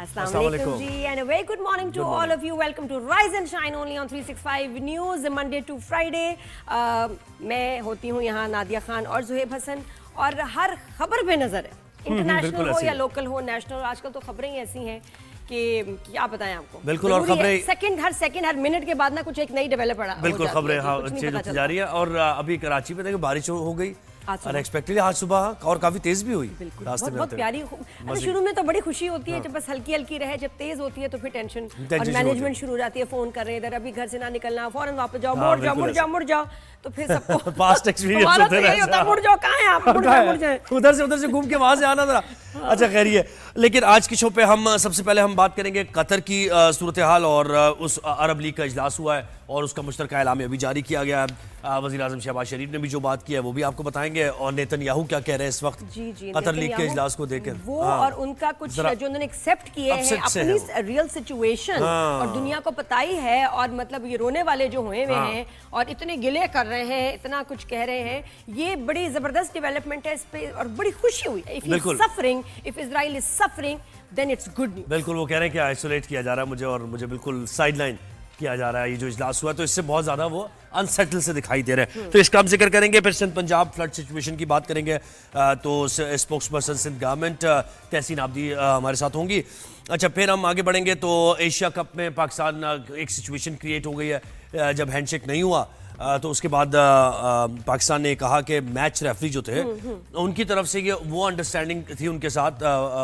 Assalamu alaikum ji, and a very good morning to all of you. Welcome to Rise and Shine only on 365 News, Monday to Friday. मैं होती हूँ यहाँ नादिया खान और जुहेब हसन, और हर खबर पे नजर है, इंटरनेशनल हो या लोकल हो, नेशनल। आजकल तो खबरें ही ऐसी हैं कि क्या बताएं आपको। बिल्कुल, और खबरें हर सेकंड हर मिनट के बाद ना कुछ एक नई डेवलप पड़ा। बिल्कुल, खबरें चेंज होती जा रही है। और अभी कराची में देखो बारिश हो गई अनएक्सपेक्टेडली आज सुबह, और काफी तेज भी हुई। रास्ते में बहुत प्यारी। शुरू में तो बड़ी खुशी होती है जब बस हल्की हल्की रहे, जब तेज होती है तो फिर टेंशन और मैनेजमेंट शुरू हो जाती है। फोन कर रहे हैं इधर, अभी घर से ना निकलना, फौरन वापस जाओ, मुड़ जाओ, तो फिर सबको पास्ट एक्सपीरियंस होते हैं, मुड़ जाओ, कहाँ हैं आप, मुड़ जाए, उधर से घूम के वहां से आना जरा। अच्छा खैर ये, लेकिन आज की शो पे हम सबसे पहले हम बात करेंगे कतर की सूरत हाल, और उस अरब लीग का इजलास हुआ है और उसका मुश्तरका ऐलान अभी जारी किया गया है। वज़ीर आज़म शहबाज शरीफ ने भी जो बात की है वो भी आपको बताएंगे, और नेतन्याहू क्या कह रहे हैं इस वक्त कतर लीग के इजलास को देकर वो, और उनका कुछ जो उन्होंने एक्सेप्ट किए हैं अपनी रियल सिचुएशन, और दुनिया को पता ही है, और मतलब ये रोने वाले जो हुए हैं और इतने गिले कर रहे हैं, इतना कुछ कह रहे हैं, ये बड़ी जबरदस्त डेवलपमेंट है इस पे, और बड़ी खुशी हुई। If he is suffering, if Israel is suffering, then it's good news. बिल्कुल, वो कह रहे हैं कि आइसोलेट किया जा रहा है मुझे, और मुझे बिल्कुल साइडलाइन किया जा रहा है। ये जो इजलास हुआ तो इससे बहुत ज्यादा वो अनसेटल से दिखाई दे रहे हैं। तो इसका हम जिक्र करेंगे, फिर सिंध पंजाब फ्लड सिचुएशन की बात करेंगे। तो स्पोक्स पर्सन सिंध गवर्नमेंट तहसीन आबदी हमारे साथ होंगी। अच्छा, फिर हम आगे बढ़ेंगे तो एशिया कप में पाकिस्तान एक सिचुएशन क्रिएट हो गई है जब हैंडशेक नहीं हुआ। तो उसके बाद पाकिस्तान ने कहा कि मैच रेफरी जो थे उनकी तरफ से ये वो अंडरस्टैंडिंग थी उनके साथ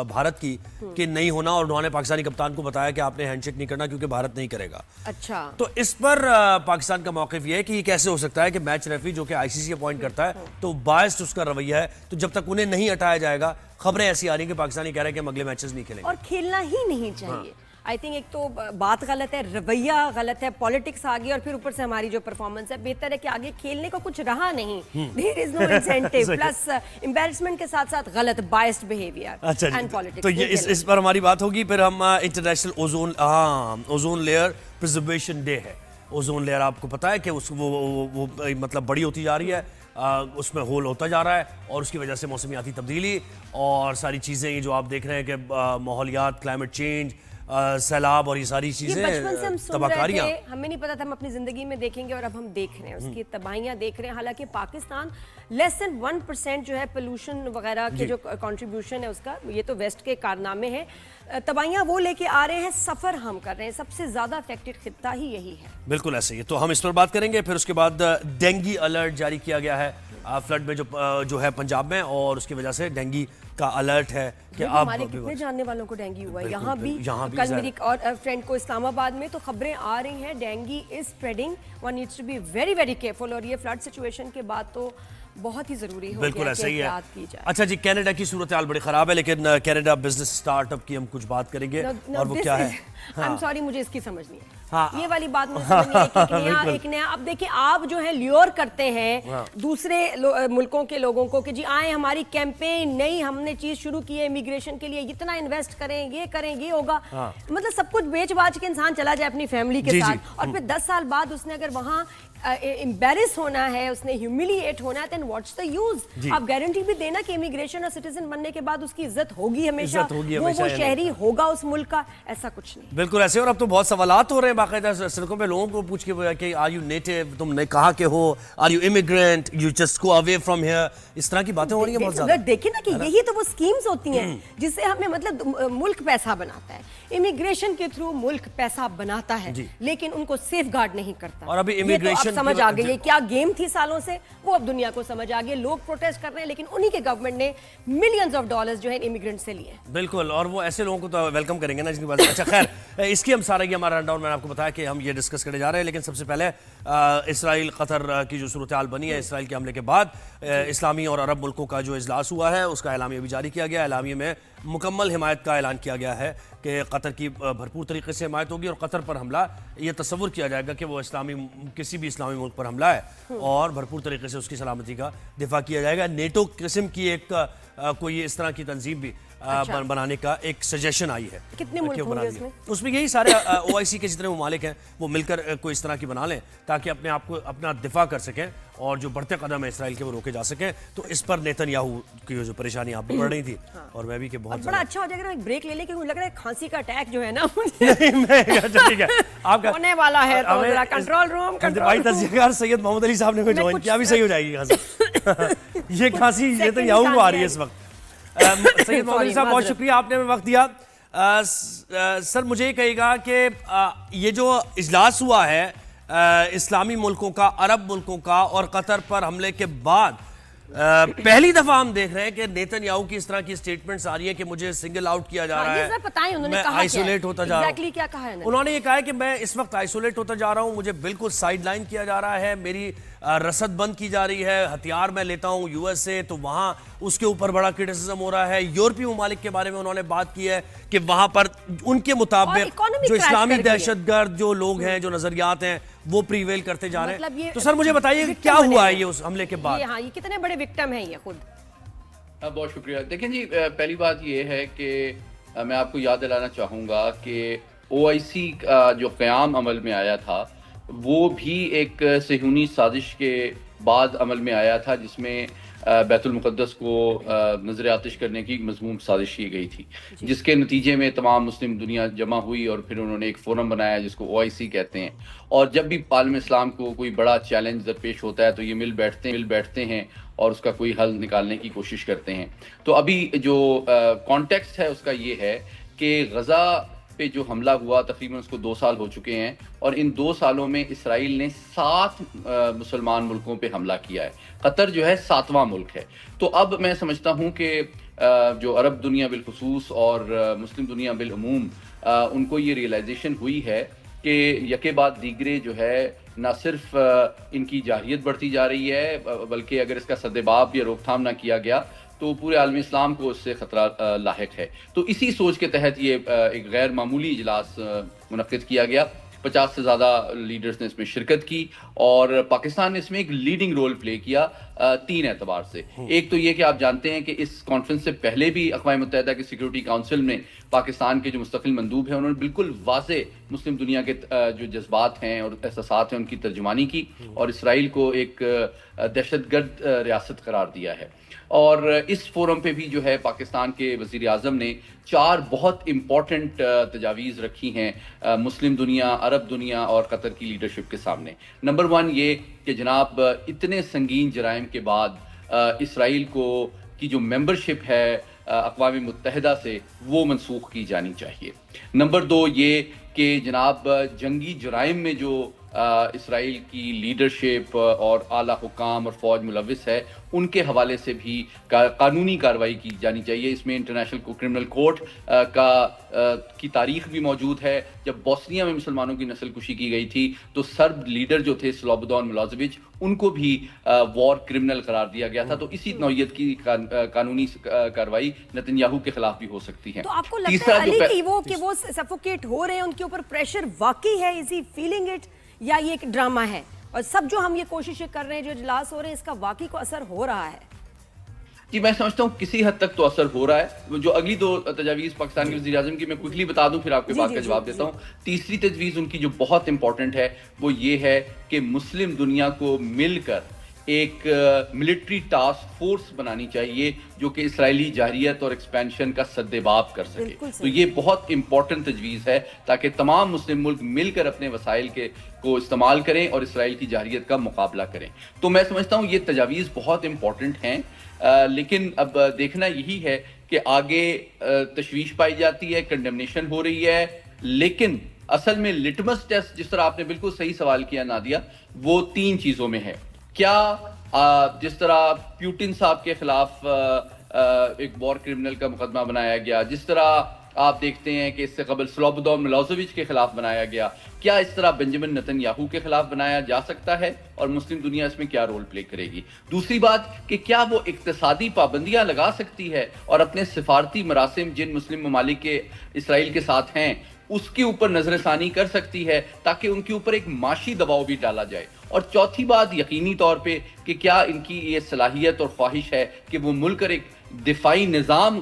भारत की कि नहीं होना, और उन्होंने पाकिस्तानी कप्तान को बताया कि आपने हैंडशेक नहीं करना क्योंकि भारत नहीं करेगा। अच्छा, तो इस पर पाकिस्तान का मौक़िफ़ ये है कि ये कैसे हो सकता है कि मैच रेफरी जो कि आईसीसी अपॉइंट करता है तो बायस्ड उसका रवैया है, तो जब तक उन्हें नहीं हटाया जाएगा, खबरें ऐसी आ रही हैं कि पाकिस्तानी कह रहे हैं कि हम अगले मैचेस नहीं खेलेंगे और खेलना ही नहीं चाहिए। आई थिंक एक तो बात गलत है, रवैया गलत है, पॉलिटिक्स आ गई, और फिर ऊपर से हमारी जो परफॉर्मेंस है, बेहतर है कि आगे खेलने को कुछ रहा नहीं, there is no incentive, plus embarrassment के साथ साथ गलत बायस्ड बिहेवियर एंड पॉलिटिक्स। तो ये इस पर हमारी बात होगी। फिर हम international ozone layer preservation day है। ओजोन लेयर आपको पता है कि वो मतलब बड़ी होती जा रही है, उसमें होल होता जा रहा है, और उसकी वजह से मौसमियाती तब्दीली और सारी चीज़ें ये जो आप देख रहे हैं कि माहौलियात, क्लाइमेट चेंज, सैलाब और ये सारी चीजें, बचपन से हम सुन रहे थे, हमें नहीं पता था हम अपनी जिंदगी में देखेंगे, और अब हम देख रहे हैं उसकी तबाहियां देख रहे हैं। हालांकि पाकिस्तान लेस देन 1% जो है पोल्यूशन वगैरह के जो कंट्रीब्यूशन है उसका, ये तो वेस्ट के कारनामे हैं, तबाहियां वो लेके आ रहे हैं, सफर हम कर रहे हैं, सबसे ज्यादा अफेक्टेड खित्ता ही यही है। बिल्कुल ऐसे ही, तो हम इस पर बात करेंगे। फिर उसके बाद डेंगी अलर्ट जारी किया गया है फ्लड में जो है पंजाब में, और उसकी वजह से डेंगी का अलर्ट है कि अब हमारे कितने जानने वालों को डेंगू हुआ है। यहाँ भी कल मेरी और फ्रेंड को इस्लामाबाद में तो खबरें आ रही हैं, dengue is spreading, one needs to be very very careful, और ये फ्लड सिचुएशन के बाद तो बहुत ही जरूरी हो बिल्कुल ऐसा ही है। की जाए। अच्छा जी, कनाडा की सूरत हाल बड़ी खराब है, लेकिन कनाडा बिजनेस स्टार्टअप की हम कुछ बात करेंगे, और वो क्या है। आई एम सॉरी, मुझे इसकी समझ नहीं है, ये वाली बात मुझे समझ नहीं है कि एक नया, अब देखिए आप जो है ल्योर करते हैं दूसरे मुल्कों के लोगों को कि जी आए हमारी कैंपेन, नहीं हमने चीज शुरू की है इमिग्रेशन के लिए, इतना इन्वेस्ट करें, ये होगा, मतलब सब कुछ बेच बाच के इंसान चला जाए अपनी फैमिली के साथ, और फिर 10 साल बाद उसने अगर वहां एम्बैरेस होना है, उसने ह्यूमिलिएट होना है, देन व्हाट्स द यूज। आप गारंटी भी देना कि इमिग्रेशन और सिटीजन बनने के बाद उसकी इज्जत होगी हमेशा, वो शहरी होगा उस मुल्क का, ऐसा कुछ नहीं। बिल्कुल ऐसे, और अब तो बहुत सवालात हो रहे हैं बाकायदा सड़कों पे लोगों को पूछ के आर यू नेटिव, तुमने कहा के हो, are you immigrant, you just go away from here, इस तरह की बातें हो रही हैं बहुत ज्यादा। देखिए ना कि यही तो वो स्कीम्स होती हैं जिससे हमें मतलब मुल्क पैसा बनाता है, इमिग्रेशन के थ्रू मुल्क पैसा बनाता है, लेकिन उनको सेफगार्ड नहीं करता। और अभी इमिग्रेशन समझ आ गई है, क्या गेम थी सालों से, वो अब दुनिया को समझ आ गई। लोग प्रोटेस्ट कर रहे हैं, लेकिन उन्हीं के गवर्नमेंट ने मिलियंस ऑफ डॉलर्स जो है इमिग्रेंट से लिए। बिल्कुल, और वो ऐसे लोगों को तो वेलकम करेंगे ना जिनकी बात। अच्छा खैर, इसकी हम सारा ये हमारा रनडाउन मैंने आपको बताया कि हम ये डिस्कस करने जा रहे हैं, लेकिन सबसे पहले इसराइल कतर की जो सूरत हाल बनी है इसराइल के हमले के बाद, इस्लामी और अरब मुल्कों का जो इजलास हुआ है उसका एलामिया भी जारी किया गया। एलामिया में मुकम्मल हिमायत का ऐलान किया गया है कि कतर की भरपूर तरीके से हिमायत होगी, और कतर पर हमला ये तस्वुर किया जाएगा कि वो किसी भी इस्लामी मुल्क पर हमला है और भरपूर तरीके से उसकी सलामती का दिफा किया जाएगा। नेटो किस्म की एक कोई इस तरह की तंजीम भी बनाने का एक सजेशन आई है। कितने मुल्क होंगे उसमें? उसमें यही सारे OIC के जितने ममालिक हैं वो मिलकर कोई इस तरह की बना लें ताकि अपने आप को अपना दिफा कर सकें और जो बढ़ते कदम है इसराइल के वो रोके जा सकें। तो इस पर नेतन्याहू की जो परेशानी आप भी बढ़ रही थी और मैं भी कि बहुत बड़ा अच्छा हो जाएगा ना एक ब्रेक ले ले, क्योंकि मुझे लग रहा है खांसी का अटैक जो है ना ठीक है आपका होने वाला है, तो जरा कंट्रोल रूम सैयद मोहम्मद अली साहब ने कोई ज्वाइन किया, भी सही हो जाएगी खांसी। ये खांसी नेतन्याहू को आ रही है इस वक्त। सैयद मोहम्मद अली साहब बहुत शुक्रिया, आपने हमें वक्त दिया। सर मुझे ये कहेगा कि ये जो इजलास हुआ है इस्लामी मुल्कों का, अरब मुल्कों का और कतर पर हमले के बाद पहली दफा हम देख रहे हैं कि नेतन्याहू की इस तरह की स्टेटमेंट्स आ रही है कि मुझे सिंगल आउट किया जा रहा है, बताएं उन्होंने मैं कहा आइसोलेट होता जा रहा हूं। क्या कहा है उन्होंने ये कहा है कि मैं इस वक्त आइसोलेट होता जा रहा हूं, मुझे बिल्कुल साइडलाइन किया जा रहा है, मेरी रसद बंद की जा रही है, हथियार मैं लेता हूं US से तो वहां उसके ऊपर बड़ा क्रिटिसिज्म हो रहा है। यूरोपीय ममालिक के बारे में उन्होंने बात की है कि वहां पर उनके मुताबिक जो इस्लामी दहशतगर्द जो लोग हैं, जो नजरियात हैं वो प्रीवेल करते जा रहे हैं। तो सर मुझे बताइए क्या हुआ है ये उस हमले के बाद? ये कितने बड़े विक्टिम हैं ये खुद? बहुत शुक्रिया। देखें जी, पहली बात ये है कि मैं आपको याद दिलाना चाहूँगा कि OIC का जो क़याम अमल में आया था वो भी एक सहूनी साजिश के बाद अमल में आया था, जिसमें बैतुल मुक़द्दस को नज़र आतिश करने की मज़मूम साजिश की गई थी, जिसके नतीजे में तमाम मुस्लिम दुनिया जमा हुई और फिर उन्होंने एक फ़ोरम बनाया जिसको OIC कहते हैं। और जब भी आलम इस्लाम को कोई बड़ा चैलेंज दरपेश होता है तो ये मिल बैठते हैं और उसका कोई हल निकालने की कोशिश करते हैं। तो अभी जो कॉन्टेक्स्ट है उसका ये है कि गज़ा पे जो हमला हुआ तकरीबन उसको 2 साल हो चुके हैं और इन 2 सालों में इसराइल ने 7 मुसलमान मुल्कों पे हमला किया है। कतर जो है 7वां मुल्क है। तो अब मैं समझता हूँ कि जो अरब दुनिया बिलखुसूस और मुस्लिम दुनिया बिलअमूम उनको ये रियलाइजेशन हुई है कि यके बाद दीगरे जो है ना सिर्फ इनकी जाहियत बढ़ती जा रही है बल्कि अगर इसका सद्देबाब या रोकथाम ना किया गया तो पूरे आलम इस्लाम को उससे खतरा लाहिक है। तो इसी सोच के तहत ये एक गैर मामूली इजलास मुनक्किद किया गया। 50 से ज़्यादा लीडर्स ने इसमें शिरकत की और पाकिस्तान ने इसमें एक लीडिंग रोल प्ले किया 3 एतबार से। एक तो ये कि आप जानते हैं कि इस कॉन्फ्रेंस से पहले भी अक़वाम मुत्तहिदा की सिक्योरिटी काउंसिल में पाकिस्तान के जो मुस्तकिल मंदूब हैं उन्होंने बिल्कुल वाज़े मुस्लिम दुनिया के जो जज्बात हैं और एहसासात हैं उनकी तर्जुमानी की और इसराइल को एक दहशतगर्द रियासत करार दिया है। और इस फोरम पे भी जो है पाकिस्तान के वज़ीर आज़म ने 4 बहुत इम्पॉर्टेंट तजावीज़ रखी हैं मुस्लिम दुनिया, अरब दुनिया और कतर की लीडरशिप के सामने। नंबर 1 ये कि जनाब इतने संगीन जराइम के बाद इसराइल को की जो मेंबरशिप है अक़वाम मुत्तहिदा से वो मनसूख की जानी चाहिए। नंबर 2 ये कि जनाब जंगी जराइम में जो इसराइल की लीडरशिप और आला हुकाम और फ़ौज मुलविस है उनके हवाले से भी कानूनी कार्रवाई की जानी चाहिए। इसमें इंटरनेशनल क्रिमिनल कोर्ट की तारीख भी मौजूद है। जब बोस्निया में मुसलमानों की नस्लकुशी की गई थी तो सर्ब लीडर जो थे स्लोबोदान मिलोसेविच उनको भी वॉर क्रिमिनल करार दिया गया था। तो इसी नौयत की कानूनी कार्रवाई नेतन्याहू के खिलाफ भी हो सकती है। तो आपको लगता है अली कि वो सफोकेट हो रहे हैं, उनके ऊपर प्रेशर वाकई है, इज ही फीलिंग इट या ये एक ड्रामा है? और सब जो हम ये कोशिशें कर रहे हैं, जो इजलास हो रहे हैं, इसका वाकई को असर हो रहा है? जी मैं समझता हूँ किसी हद तक तो असर हो रहा है। जो अगली 2 तजावीज़ पाकिस्तान के वज़ीर आज़म की मैं क्विकली बता दूं फिर आपके बात का जवाब देता हूँ। तीसरी तजवीज़ उनकी जो बहुत इंपॉर्टेंट है वो ये है कि मुस्लिम दुनिया को मिलकर एक मिलिट्री टास्क फोर्स बनानी चाहिए जो कि इसराइली जाहिरियत और एक्सपेंशन का सद्देबाब कर सके। तो ये बहुत इंपॉर्टेंट तजवीज़ है ताकि तमाम मुस्लिम मुल्क मिलकर अपने वसाइल को इस्तेमाल करें और इसराइल की जाहिरियत का मुकाबला करें। तो मैं समझता हूँ ये तजावीज़ बहुत इंपॉर्टेंट हैं, लेकिन अब देखना यही है कि आगे तशवीश पाई जाती है, कंडेमनेशन हो रही है, लेकिन असल में लिटमस टेस्ट जिस तरह आपने बिल्कुल सही सवाल किया नादिया, वो 3 चीज़ों में है। क्या जिस तरह प्यूटिन साहब के खिलाफ एक वॉर क्रिमिनल का मुकदमा बनाया गया, जिस तरह आप देखते हैं कि इससे कबल स्लोबोदान मिलोसेविच के खिलाफ बनाया गया, क्या इस तरह बेंजामिन नेतन्याहू के खिलाफ बनाया जा सकता है और मुस्लिम दुनिया इसमें क्या रोल प्ले करेगी? दूसरी बात कि क्या वो इक्तिसादी पाबंदियां लगा सकती है और अपने सिफारती मरासिम जिन मुस्लिम ममालिक के इसराइल के साथ हैं उसके ऊपर नजरसानी कर सकती है ताकि उनके ऊपर एक माशी दबाव भी डाला जाए? और चौथी बात यकीनी तौर पे कि क्या इनकी ये सलाहियत और ख्वाहिश है कि वो दिफाई निज़ाम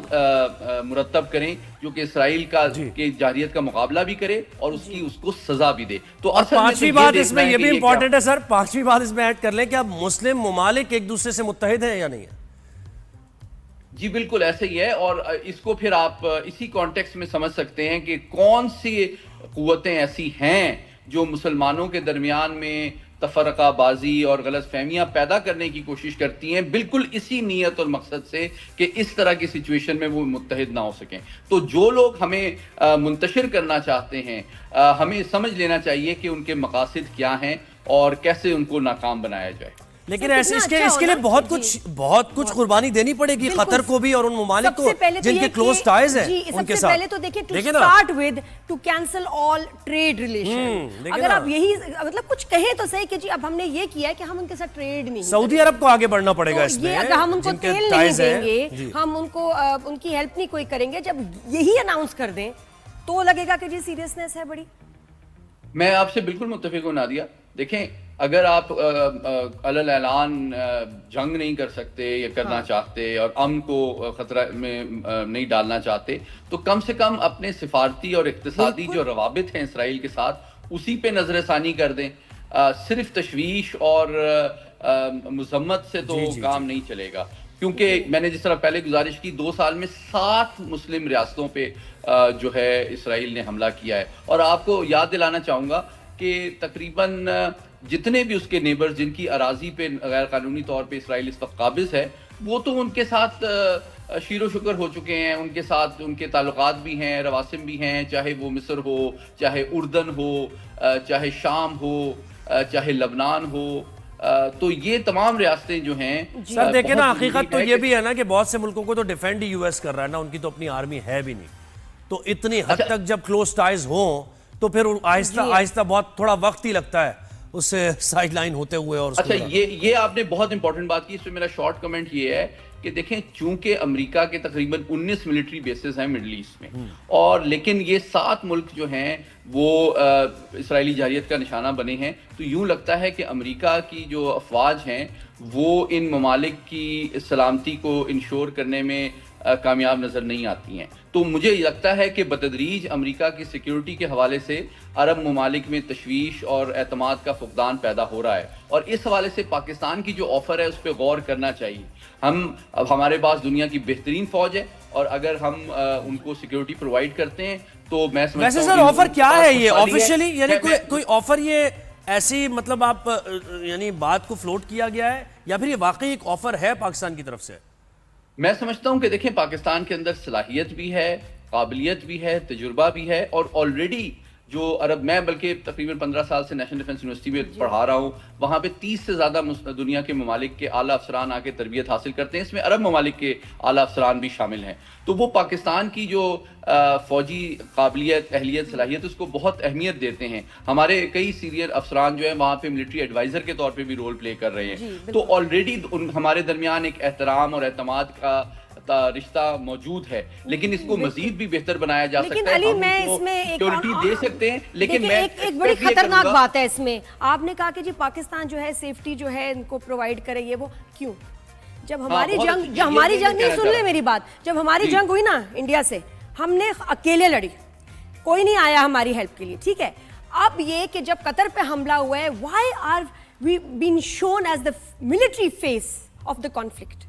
मुरतब करें जो कि इसराइल का के जारियत का मुकाबला भी करे और उसको सजा भी दे। तो और असल में पांचवी तो बात देखना इसमें है ये कि भी क्या- इंपॉर्टेंट है सर, पांचवी बात इसमें ऐड कर लें कि अब मुस्लिम ममालिक एक दूसरे से मुत्तहिद हैं या नहीं है? जी बिल्कुल ऐसे ही है, और इसको फिर आप इसी कॉन्टेक्स्ट में समझ सकते हैं कि कौन सी कुव्वतें ऐसी हैं जो मुसलमानों के दरमियान में तफरकाबाजी और गलत फहमियां पैदा करने की कोशिश करती हैं, बिल्कुल इसी नीयत और मकसद से कि इस तरह की सिचुएशन में वो मुत्तहिद ना हो सकें। तो जो लोग हमें मुंतशिर करना चाहते हैं, हमें समझ लेना चाहिए कि उनके मकासद क्या हैं और कैसे उनको नाकाम बनाया जाए। लेकिन सर, ऐसे कितना अच्छा इसके लिए होना बहुत कुछ कुर्बानी देनी पड़ेगी बिल्कुल। कतर को भी और उन ममालिक को सबसे पहले तो जिनके ये क्लोज कि- टाइज हैं जी, उनके सबसे साथ। पहले तो देखिए टू देखिए ना। Start with two cancel all trade relation. देखिए अगर ना। आप यही मतलब कुछ कहें तो सही कि जी अब हमने ये किया है कि हम उनके साथ ट्रेड नहीं सऊदी अरब को आगे बढ़ना पड़ेगा तो इसमें। ये अगर हम उनको जिनके तेल नहीं ties हैं। देंगे, जी। हम उनको उनकी हेल्प नहीं कोई करेंगे, जब यही अनाउंस कर दें तो लगेगा कि जी सीरियसनेस है बड़ी। मैं आपसे बिल्कुल मुत्तफिक हूं नादिया। देखें, अगर आप अलल ऐलान जंग नहीं कर सकते या करना चाहते और अमन को खतरा में नहीं डालना चाहते, तो कम से कम अपने सिफारती और इक्तिसादी जो रवाबित हैं इसराइल के साथ उसी पे नजरसानी कर दें। सिर्फ तशवीश और मजम्मत से तो काम नहीं चलेगा, क्योंकि मैंने जिस तरह पहले गुजारिश की, 2 साल में 7 मुस्लिम रियासतों पे जो है इसराइल ने हमला किया है। और आपको याद दिलाना चाहूँगा कि तकरीबन जितने भी उसके नेबर्स जिनकी अराजी पे गैर कानूनी तौर पे इसराइल इस वक्त काबिज है, वो तो उनके साथ शीरो शुक्र हो चुके हैं, उनके साथ उनके ताल्लुकात भी हैं, रवासिम भी हैं, चाहे वो मिस्र हो, चाहे उर्दन हो, चाहे शाम हो, चाहे लबनान हो। तो ये तमाम रियासतें जो हैं सर देखिए ना, बहुत हकीकत तो ज़रूरी ये है भी है ना कि बहुत से मुल्कों को तो डिफेंड यूएस कर रहा है ना, उनकी तो अपनी आर्मी है भी नहीं। तो इतनी हद तक जब क्लोज टाइज हो तो फिर आहिस्ता आहिस्ता बहुत थोड़ा वक्त ही लगता है उससे साइड लाइन होते हुए। और अच्छा, ये आपने बहुत इंपॉर्टेंट बात की। इसमें मेरा शॉर्ट कमेंट ये है कि देखें, चूंकि अमेरिका के तकरीबन 19 मिलिट्री बेसेस हैं मिडल ईस्ट में, और लेकिन ये 7 मुल्क जो हैं वो इसराइली जारियत का निशाना बने हैं, तो यूं लगता है कि अमेरिका की जो अफवाज हैं वो इन ममालिक की सलामती को इंश्योर करने में कामयाब नजर नहीं आती हैं। तो मुझे लगता है कि बतदरीज अमेरिका की सिक्योरिटी के हवाले से अरब ममालिक में तशवीश और एतमाद का फुकदान पैदा हो रहा है, और इस हवाले से पाकिस्तान की जो ऑफर है उस पर गौर करना चाहिए। अब हमारे पास दुनिया की बेहतरीन फौज है, और अगर हम उनको सिक्योरिटी प्रोवाइड करते हैं तो मैं समझता वैसे हूं सर कि ऑफर क्या है ये खुशहाली ऑफिशियली, यानी कोई ऑफर ये ऐसी मतलब आप यानी बात को फ्लोट किया गया है या फिर ये वाकई एक ऑफर है पाकिस्तान की तरफ से? मैं समझता हूं कि देखें, पाकिस्तान के अंदर सलाहियत भी है, काबिलियत भी है, तजुर्बा भी है, और ऑलरेडी जो अरब, मैं बल्कि तकरीबन 15 साल से नेशनल डिफेंस यूनिवर्सिटी में पढ़ा रहा हूँ, वहाँ पे 30 से ज़्यादा दुनिया के ममालिक के आला अफसरान आके तरबियत हासिल करते हैं। इसमें अरब ममालिक के आला अफसरान भी शामिल हैं। तो वो पाकिस्तान की जो फ़ौजी काबिलियत, अहलियत, सलाहियत, उसको बहुत अहमियत देते हैं। हमारे कई सीनियर अफसरान जो हैं वहाँ पे मिलिट्री एडवाइज़र के तौर पर भी रोल प्ले कर रहे हैं। तो ऑलरेडी हमारे दरमियान एक एहतराम और एतमाद का रिश्ता मौजूद है, लेकिन इसको मजीद भी बेहतर बनाया जा सकता है। लेकिन अली, मैं इसमें एक सिक्योरिटी दे सकते हैं, लेकिन मैं एक बड़ी खतरनाक बात है इसमें। आपने कहा कि जी पाकिस्तान जो है सेफ्टी जो है इनको प्रोवाइड करे, ये वो क्यों? जब हमारी जंग नहीं, सुन ले मेरी बात, जब हमारी जंग हुई ना इंडिया से, हमने अकेले लड़ी, कोई नहीं आया हमारी हेल्प के लिए, ठीक है। अब ये कि जब कतर पे हमला हुआ है, why are we been shown as the military face of the conflict?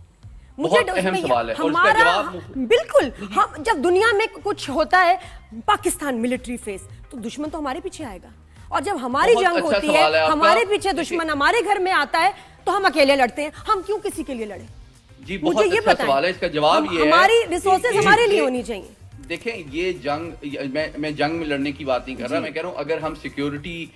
मुझे अहम सवाल है, हमारा बिल्कुल, हम जब दुनिया में कुछ होता है पाकिस्तान मिलिट्री फेस, तो दुश्मन तो हमारे पीछे आएगा, और जब हमारी जंग होती है हमारे पीछे दुश्मन हमारे घर में आता है तो हम अकेले लड़ते हैं। हम क्यों किसी के लिए लड़े? जी, मुझे ये अच्छा सवाल है, इसका जवाब ये है हमारी रिसोर्सेज हमारे लिए होनी चाहिए। देखें, ये जंग, मैं जंग में लड़ने की बात नहीं कर रहा, मैं कह रहा हूं अगर हम सिक्योरिटी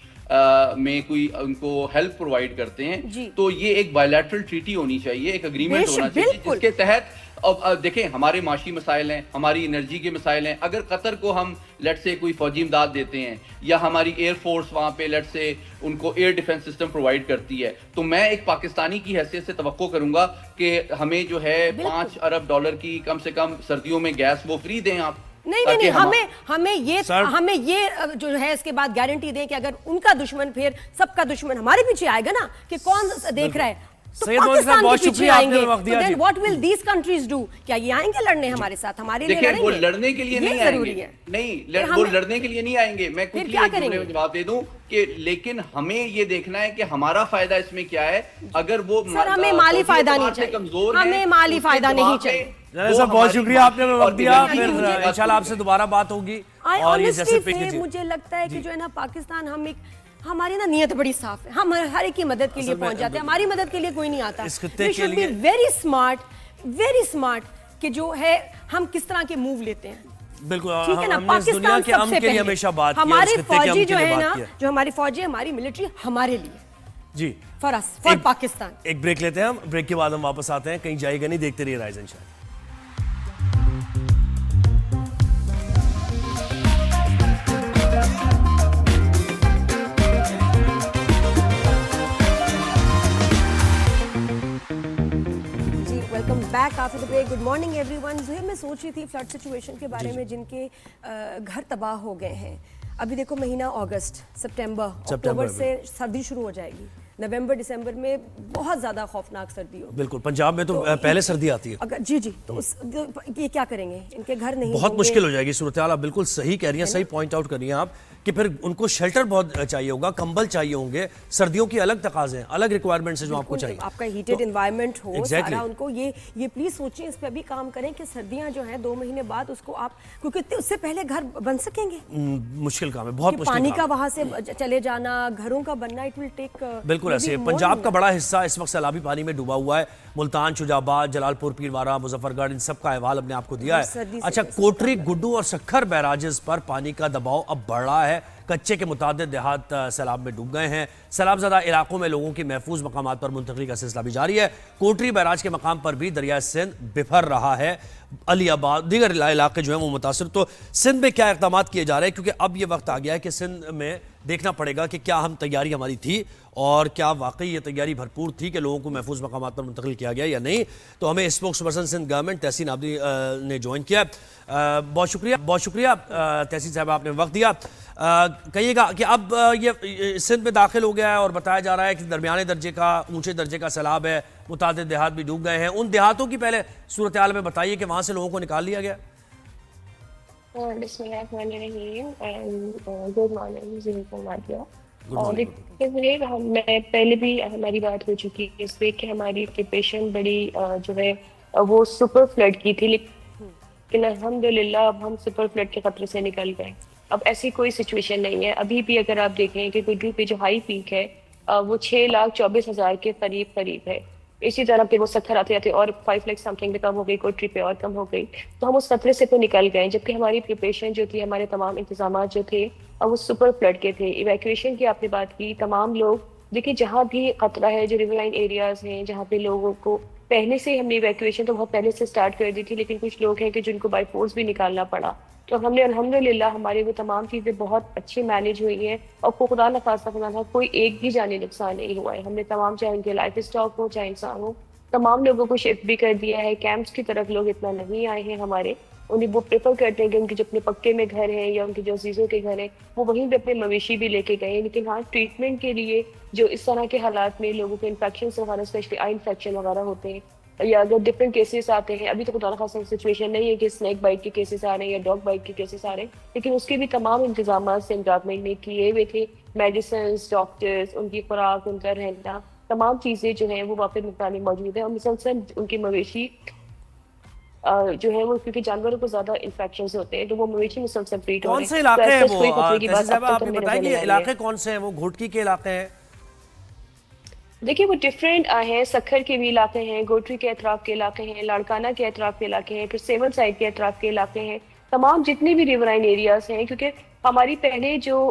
में कोई उनको हेल्प प्रोवाइड करते हैं तो ये एक बायलैटरल ट्रीटी होनी चाहिए, एक एग्रीमेंट होना चाहिए जिसके तहत, अब देखें, हमारे माशी मसाइल हैं, हमारी एनर्जी के मसाइल हैं, अगर कतर को हम लेट से कोई फौजी इमदाद देते हैं या हमारी एयरफोर्स वहाँ पे लेट से उनको एयर डिफेंस सिस्टम प्रोवाइड करती है, तो मैं एक पाकिस्तानी की हैसियत से तवक्को करूंगा कि हमें जो है $5 अरब की कम से कम सर्दियों में गैस वो फ्री दें आप। नहीं, हमें ये जो है इसके बाद गारंटी दें कि अगर उनका दुश्मन फिर सबका दुश्मन हमारे पीछे आएगा ना, कि कौन देख रहा है, तो सैयद मोहम्मद साहब, बहुत शुक्रिया आपने वक्त दिया जी। What will these countries do? क्या ये आएंगे लड़ने हमारे साथ? हमारे लिए देखिए वो लड़ेंगे? लड़ने के लिए ये नहीं जरूरी आएंगे, है। नहीं वो लड़ने के लिए नहीं आएंगे। मैं फिर कुछ क्या करेंगे? जवाब दे दूं कि लेकिन हमें ये देखना है कि हमारा फायदा इसमें क्या है। अगर वो सर हमें माली फायदा नहीं चाहिए, कमजोर हमें माली फायदा नहीं चाहिए। साहब बहुत शुक्रिया, आपने वक्त दिया। फिर इंशाल्लाह आपसे दोबारा बात होगी। और ये जैसे मुझे लगता है कि जो है ना पाकिस्तान, हमारी ना नियत बड़ी साफ है, हम हर एक की मदद के लिए पहुंच जाते हैं, हमारी मदद के लिए कोई नहीं आता। We should be very smart कि जो है हम किस तरह के मूव लेते हैं। बिल्कुल, ठीक है ना। पाकिस्तान सबसे पहले हमेशा बात हमारे फौजी जो है ना, जो हमारी फौजी, हमारी मिलिट्री हमारे लिए जी, फॉर पाकिस्तान। एक ब्रेक लेते हैं हम, ब्रेक के बाद हम वापस आते हैं। कहीं जाएगा नहीं, देखते रहिए rise and shine. Back after the break. Good morning everyone. जो है मैं सोच रही थी फ्लड सिचुएशन के बारे में, जिनके घर तबाह हो गए हैं। अभी देखो महीना अगस्त, सितंबर, अक्टूबर से सर्दी शुरू हो जाएगी। नवंबर दिसंबर में बहुत ज्यादा खौफनाक सर्दी होगी। बिल्कुल, पंजाब में तो पहले सर्दी आती है। अगर जी तो ये क्या करेंगे? इनके घर नहीं, बहुत मुश्किल हो जाएगी सूरत हाल। आप बिल्कुल सही कह रही हैं, सही पॉइंट आउट कर रही हैं आप कि फिर उनको शेल्टर बहुत चाहिए होगा, कंबल चाहिए होंगे, सर्दियों की अलग तकाजे हैं, अलग रिक्वायरमेंट्स हैं जो आपको चाहिए। आपका हीटेड एनवायरनमेंट हो सारा, उनको ये प्लीज सोचिए, इस पे भी काम करें कि सर्दियां जो हैं 2 महीने बाद उसको आप, क्योंकि उससे पहले घर बन सकेंगे। मुश्किल काम है, बहुत मुश्किल। पानी का वहां से चले जाना, घरों का बनना, इट विल टेक। बिल्कुल ऐसे पंजाब का बड़ा हिस्सा इस वक्त सैलाबी पानी में डूबा हुआ है। मुल्तान, शुजाबाद, जलालपुर, पीरवारा, मुजफ्फरगढ़, इन सब का अहवाल हमने आपको दिया है। अच्छा, कोटरी, गुड्डू और सक्खर बैराजेस पर पानी का दबाव अब बढ़ रहा है। कच्चे के मुतादिद देहात सैलाब में डूब गए हैं। सैलाबज़दा इलाकों में लोगों की महफूज मकामात पर मुंतकली का सिलसिला भी जारी है। कोटरी बैराज के मकाम पर भी दरिया सिंध बिफर रहा है। अलीआबाद, दीगर इलाके जो हैं वो मुतासर। तो सिंध में क्या इक़दाम किए जा रहे हैं, क्योंकि अब ये वक्त आ गया है कि सिंध में देखना पड़ेगा कि क्या हम तैयारी हमारी थी और क्या वाकई ये तैयारी भरपूर थी कि लोगों को महफूज मकामात पर मुंतकिल किया गया या नहीं। तो हमें स्पोक्स पर्सन सिंध गवर्नमेंट तहसीन आबदी ने ज्वाइन किया। बहुत शुक्रिया तहसीन साहब, आपने वक्त दिया। कहिएगा कि अब ये सिंध में दाखिल हो गया है और बताया जा रहा है कि दरमियाने दर्जे का, ऊंचे दर्जे का सैलाब है, मुतादिद देहात भी डूब गए हैं। उन देहातों की पहले सूरत हाल में बताइए कि वहाँ से लोगों को निकाल लिया गया। Good morning. मैं पहले भी हमारी बात हो चुकी है इस पे कि हमारी प्रिपरेशन बड़ी जो है वो सुपर फ्लड की थी, लेकिन अल्हम्दुलिल्लाह अब हम सुपर फ्लड के खतरे से निकल गए। अब ऐसी कोई सिचुएशन नहीं है। अभी भी अगर आप देखें कि गुड्डू पे जो हाई पीक है वो 6,24,000 के करीब है। इसी तरह पे वो 70 आते आते और 5 लाख समथिंग पे कम हो गई, कोटरी पे और कम हो गई। तो हम उस खतरे से तो निकल गए, जबकि हमारी प्रिपरेशन जो थी, हमारे तमाम इंतजाम जो थे वो सुपर फ्लड के थे। इवैक्यूएशन की आपने बात की, तमाम लोग देखिए जहाँ भी खतरा है, जो रिवरलाइन एरियाज हैं जहाँ पे लोगों को पहले से हमने इवैक्यूएशन तो बहुत पहले से स्टार्ट कर दी थी, लेकिन कुछ लोग हैं कि जिनको बाय फोर्स भी निकालना पड़ा। तो हमने अल्हम्दुलिल्लाह हमारे वो तमाम चीज़ें बहुत अच्छी मैनेज हुई हैं और खुदा न खास्ता खुदा कोई एक भी जानी नुकसान नहीं हुआ है। हमने तमाम, चाहे उनके लाइफ स्टॉक हो चाहे इंसान हो, तमाम लोगों को शिफ्ट भी कर दिया है। कैंप्स की तरफ लोग इतना नहीं आए हैं हमारे, उन्हें वो प्रेफर करते हैं कि उनके जो अपने पक्के में घर है या उनके जो अजीज़ों के घर है वो वहीं पे अपने मवेशी भी लेके गए। लेकिन हाँ, ट्रीटमेंट के लिए जो इस तरह के हालात में लोगों के इन्फेक्शन वगैरह, स्पेशली आई इन्फेक्शन वगैरह होते हैं, या अगर डिफरेंट केसेस आते हैं, अभी तो खुदा न खासा सिचुएशन नहीं है कि स्नैक बाइट के केसेस आ रहे हैं या डॉग बाइट के केसेस आ रहे हैं, लेकिन उसके भी तमाम इंतजाम सेंट्रल गवर्नमेंट ने किए हुए थे। मेडिसिन, डॉक्टर्स, उनकी खुराक, उनका रहना, तमाम चीज़ें जो हैं वो वहाँ पे मुकाम में मौजूद है। और मुसलसल उनकी मवेशी जो है वो, क्योंकि जानवरों को ज्यादा इन्फेक्शन होते हैं तो वो मवेशी मुसलसल ट्रीट हो रहे हैं। कौन से इलाके हैं वो? आप बताइए इलाके कौन से हैं वो? घोटकी के इलाके हैं? देखिए वो डिफरेंट हैं। सखर के भी इलाके हैं, गोटरी के अतराफ के इलाके हैं, लाड़काना के अतराफ के इलाके हैं, फिर सेवन साइड के अतराफ के इलाके हैं, तमाम जितने भी रिवराइन एरियाज हैं। क्योंकि हमारी पहले जो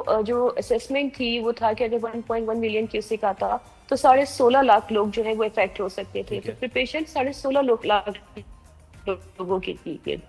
असेसमेंट थी वो था कि अगर 1.1 मिलियन क्यूसेक आता तो 16.5 लाख लोग जो है वो इफेक्ट हो सकते थे। तो प्रिपरेशन 16.5 लाख लोगों की थी।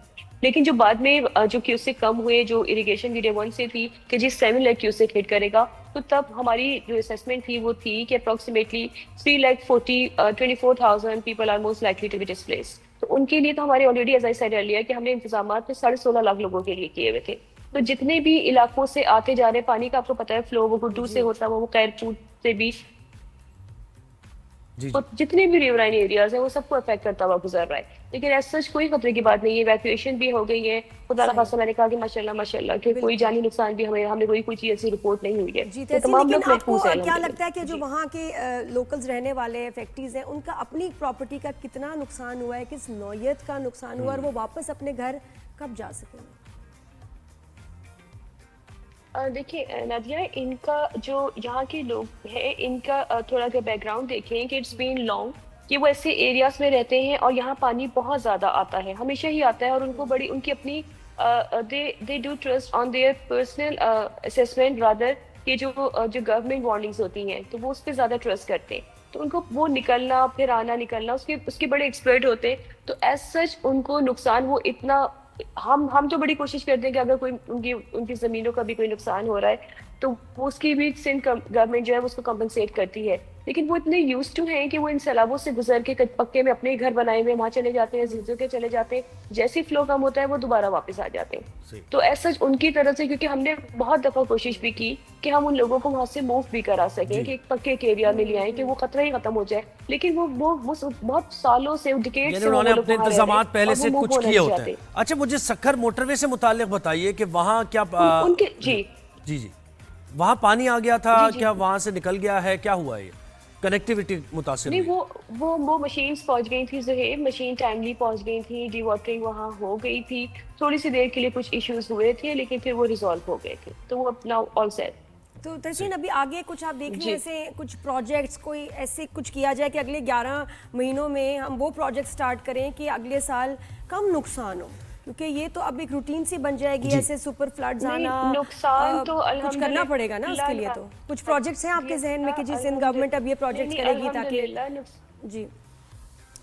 लेकिन जो बाद में जो क्यूसेक कम हुए, जो इरिगेशन वीडियो 1 से थी कि जी 7 लाख क्यूसेक हिट करेगा, तो तब हमारी जो असेसमेंट थी वो थी कि approximately 3,24,000 people are most likely to be displace. तो उनके लिए तो हमारे already as I said earlier कि हमने इंतजाम 16.5 लाख लोगों के लिए किए हुए थे। तो जितने भी इलाकों से आते जा रहे पानी का, आपको पता है फ्लो वो गुड्डू से होता है, वो खैरपुर से भी जी। और जितने भी रिवराइन एरियाज हैं वो सबको अफेक्ट करता हुआ गुजर रहा है, लेकिन ऐसा सच कोई खतरे की बात नहीं है। इवैक्यूएशन भी हो गई है, खुदा खासा मैंने कहा कि माशाल्लाह माशाल्लाह कि कोई जानी नुकसान भी हमने कोई चीज ऐसी रिपोर्ट नहीं हुई है। जी तो तहसीन, तमाम लेकिन लोग आपको महफूज हैं क्या अल्हम्दुलिल्लाह। लगता है कि जो वहाँ के लोकल्स रहने वाले फैक्ट्रीज हैं उनका अपनी प्रॉपर्टी का कितना नुकसान हुआ है, किस नौयत का नुकसान हुआ, और वो वापस अपने घर कब जा सकेंगे? देखिए नादिया, इनका जो यहाँ के लोग हैं इनका थोड़ा अगर बैकग्राउंड देखें कि इट्स बीन लॉन्ग कि वो ऐसे एरियाज में रहते हैं और यहाँ पानी बहुत ज्यादा आता है, हमेशा ही आता है, और उनको बड़ी उनकी अपनी they do trust on their personal assessment rather कि जो गवर्नमेंट वार्निंग्स होती हैं तो वो उस पर ज्यादा ट्रस्ट करते हैं, तो उनको वो निकलना फिर आना निकलना उसके बड़े एक्सपर्ट होते हैं, तो एज सच उनको नुकसान वो इतना, हम तो बड़ी कोशिश करते हैं कि अगर कोई उनकी जमीनों का भी कोई नुकसान हो रहा है तो वो उसकी भी सिंध गवर्नमेंट जो है वो उसको कंपनसेट करती है, लेकिन वो इतने यूज टू हैं कि वो इन सैलाबों से गुजर के पक्के में अपने घर बनाए हुए वहां चले जाते हैं, जिंदगी के चले जाते हैं, जैसे फ्लो कम होता है वो दोबारा वापस आ जाते हैं। तो ऐसा उनकी तरफ से, क्योंकि हमने बहुत दफा कोशिश भी की कि हम उन लोगों को वहां से मूव भी करा सकें कि एक पक्के के एरिया में ले आए कि वो खतरा ही खत्म हो जाए, लेकिन वो बहुत सालों से डिकेड से उन्होंने अपने इंतजाम पहले से कुछ किए होते हैं। हैं। अच्छा, मुझे सखर मोटरवे से मुताल्लिक बताइए कि वहाँ क्या उनके जी जी वहाँ पानी आ गया था, जी। क्या वहाँ से निकल गया है, क्या हुआ ये कनेक्टिविटी मुतासिर नहीं, हुई? वो मशीन्स पहुंच गई थी ज़ुहैब, मशीन टाइमली पहुंच गई थी, डी वाटरिंग वहाँ हो गई थी, थोड़ी सी देर के लिए कुछ इश्यूज हुए थे लेकिन फिर वो रिजॉल्व हो गए थे, तो वो अपना ऑल सेट। तो तहसीन, अभी आगे कुछ आप देख रहे हैं ऐसे कुछ प्रोजेक्ट्स, कोई ऐसे कुछ किया जाए कि अगले 11 महीनों में हम वो प्रोजेक्ट स्टार्ट करें कि अगले साल कम नुकसान हो, क्योंकि ये तो अब एक रूटीन सी बन जाएगी, ऐसे सुपर फ्लड्स आना, नुकसान तो कुछ करना पड़ेगा ना उसके लिए। तो कुछ प्रोजेक्ट्स हैं आपके जहन में कि जी सिंध गवर्नमेंट अब ये प्रोजेक्ट करेगी ताकि जी,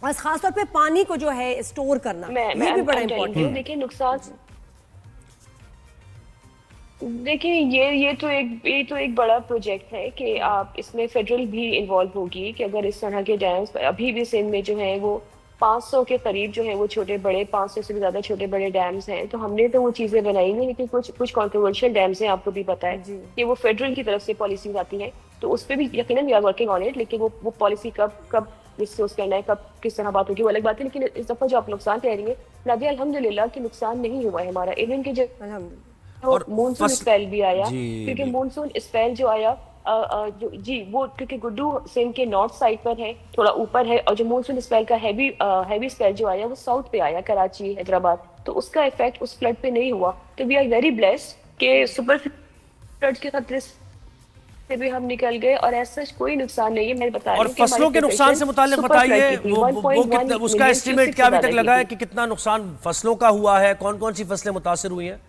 और खासतौर पे पानी को जो है स्टोर करना, ये भी बड़ा इम्पोर्टेंट है। देखिए नुकसान, देखिए ये तो एक बड़ा प्रोजेक्ट है कि आप इसमें फेडरल भी इन्वॉल्व होगी कि अगर इस तरह के डैम्स अभी भी सिंध में जो है वो 500 के करीब जो है वो छोटे बड़े 500 से भी ज्यादा छोटे बड़े डैम्स हैं, तो हमने तो वो चीजें बनाई नहीं, लेकिन कुछ कंट्रोवर्शियल डैम्स हैं, आपको भी पता है कि वो फेडरल की तरफ से पॉलिसीज आती हैं, तो उस पर भी यकीनन we are working on it, लेकिन वो पॉलिसी कब डिस्कस करना है, कब किस तरह बात होगी वो अलग बात है, लेकिन इस दफा जो आप नुकसान कह रही है नादिया, अल्हम्दुलिल्लाह कि नुकसान नहीं हुआ है हमारा, इवन के जब मानसून स्पेल भी आया, क्योंकि मानसून स्पेल जो आया वो क्योंकि गुड्डू सिंध के नॉर्थ साइड पर है, थोड़ा ऊपर है, और जो मानसून स्पेल का हैवी स्पेल जो आया वो साउथ पे आया, कराची हैदराबाद, तो उसका इफेक्ट उस फ्लड पे नहीं हुआ, तो वी आर वेरी ब्लेस्ड कि सुपर फ्लड के खतरे से भी हम निकल गए और ऐसा कोई नुकसान नहीं है। मैं बता रही हूं और फसलों के नुकसान से मुताल्लिक बताइए, वो उसका एस्टिमेट क्या अभी तक लगा है कि कितना नुकसान फसलों का हुआ है, कौन कौन सी फसलें मुतासिर हुई हैं?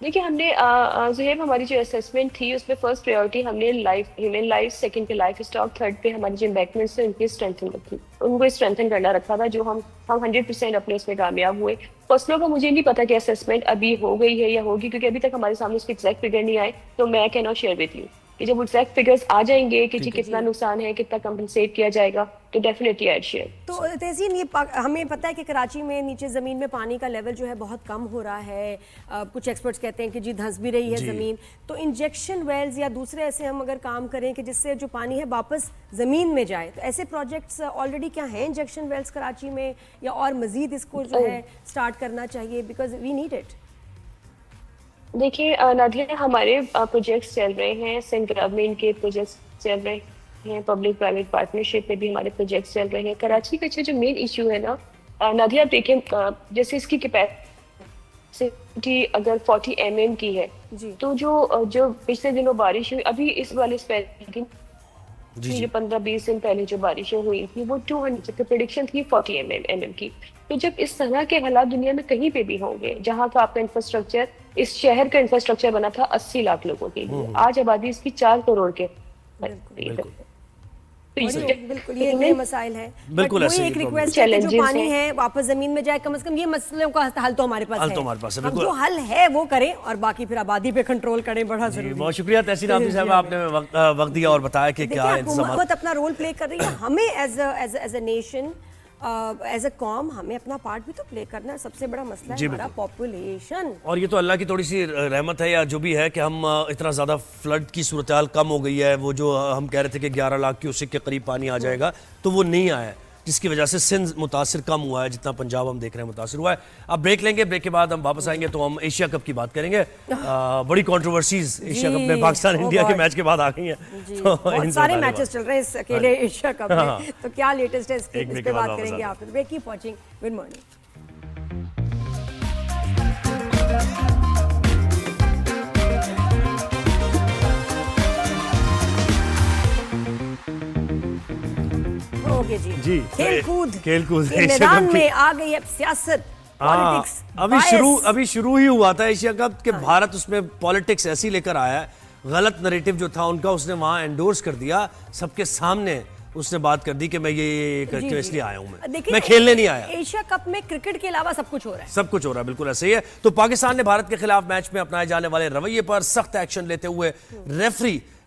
देखिए हमने ज़ुहैब हमारी जो असेसमेंट थी उसमें फर्स्ट प्रायोरिटी हमने ह्यूमन लाइफ, सेकंड पे लाइफ स्टॉक, थर्ड पे हमारी जो एम्बैंकमेंट्स हैं उनकी स्ट्रेंथन रखी, उनको स्ट्रेंथन करना रखा था, जो हम 100% अपने उसमें कामयाब हुए। फसलों का मुझे नहीं पता कि असेसमेंट अभी हो गई है या होगी, क्योंकि अभी तक हमारे सामने उसके एग्जैक्ट फिगर नहीं आए, तो मैं can not share with you कि जब एग्जैक्ट फिगर्स आ जाएंगे कि जी कितना नुकसान है, कितना कंपनसेट किया जाएगा, तो डेफिनेटली आई शेयर। तो तहसीन, ये हमें पता है कि कराची में नीचे ज़मीन में पानी का लेवल जो है बहुत कम हो रहा है, कुछ एक्सपर्ट्स कहते हैं कि जी धंस भी रही है ज़मीन, तो इंजेक्शन वेल्स या दूसरे ऐसे हम अगर काम करें कि जिससे जो पानी है वापस ज़मीन में जाए, तो ऐसे प्रोजेक्ट्स ऑलरेडी क्या हैं इंजेक्शन वेल्स कराची में, या और मज़ीद इसको जो है स्टार्ट करना चाहिए, बिकॉज वी नीड इट? देखिए नादिया, हमारे प्रोजेक्ट्स चल रहे हैं, सिंध गवर्नमेंट के प्रोजेक्ट्स चल रहे हैं, पब्लिक प्राइवेट पार्टनरशिप में भी हमारे प्रोजेक्ट्स चल रहे हैं। कराची का जो मेन इशू है ना नादिया, आप देखिए जैसे इसकी कैपेसिटी अगर 40 mm की है, तो जो पिछले दिनों बारिश हुई, अभी इस वाले स्पेल की जो 15-20 दिन पहले जो बारिशें हुई थी वो 200 प्रेडिक्शन थी 40 mm की, तो जब इस तरह के हालात दुनिया में कहीं पे भी होंगे, जहाँ का आपका इंफ्रास्ट्रक्चर, इस शहर का इंफ्रास्ट्रक्चर बना था 80 लाख लोगों के लिए, आज आबादी इसकी 4 करोड़ के, बिल्कुल ये नए मसाइल है। बिल्कुल वही एक रिक्वेस्ट है कि जो पानी है वापस जमीन में जाए, कम से कम ये मसलों का हल तो हमारे पास है, हम जो हल है वो करें और बाकी फिर आबादी पे कंट्रोल करें, बड़ा जरूरी। बहुत शुक्रिया तहसीन आफरी साहब, आपने वक्त दिया और बताया कि क्या हुकूमत अपना रोल प्ले कर रही है, हमें as a nation as a कॉम हमें अपना पार्ट भी तो प्ले करना है। सबसे बड़ा मसला है हमारा पॉपुलेशन। और ये तो अल्लाह की थोड़ी सी रहमत है या जो भी है कि हम इतना ज़्यादा फ्लड की सूरत हाल कम हो गई है। वो जो हम कह रहे थे कि 11 लाख क्यूसेक के करीब पानी आ जाएगा, तो वो नहीं आया है, जिसकी वजह से सिंध मुतासिर कम हुआ है, जितना पंजाब हम देख रहे हैं मुतासिर हुआ है। अब ब्रेक लेंगे, ब्रेक के बाद हम वापस आएंगे तो हम एशिया कप की बात करेंगे। बड़ी कंट्रोवर्सीज एशिया कप में पाकिस्तान इंडिया के मैच के बाद आ गई हैं, तो बहुत सारे मैचेस चल रहे हैं इस अकेले एशिया कप में, तो क्या लेटेस्ट है इस पे बात करेंगे after break. Keep watching, good morning. जी खेलकूद के मैदान में आ गई है सियासत, पॉलिटिक्स। अभी शुरू ही हुआ था एशिया कप के भारत उसमें पॉलिटिक्स ऐसी लेकर आया है, गलत नैरेटिव जो था उनका उसने वहां एंडोर्स कर दिया, सबके सामने उसने बात कर दी कि मैं ये करके इसलिए आया हूं, मैं खेलने नहीं आया। एशिया कप में क्रिकेट के अलावा सब कुछ हो रहा है, सब कुछ हो रहा है, बिल्कुल ऐसे ही है। तो पाकिस्तान ने भारत के खिलाफ मैच में अपनाए जाने वाले रवैये पर सख्त एक्शन लेते हुए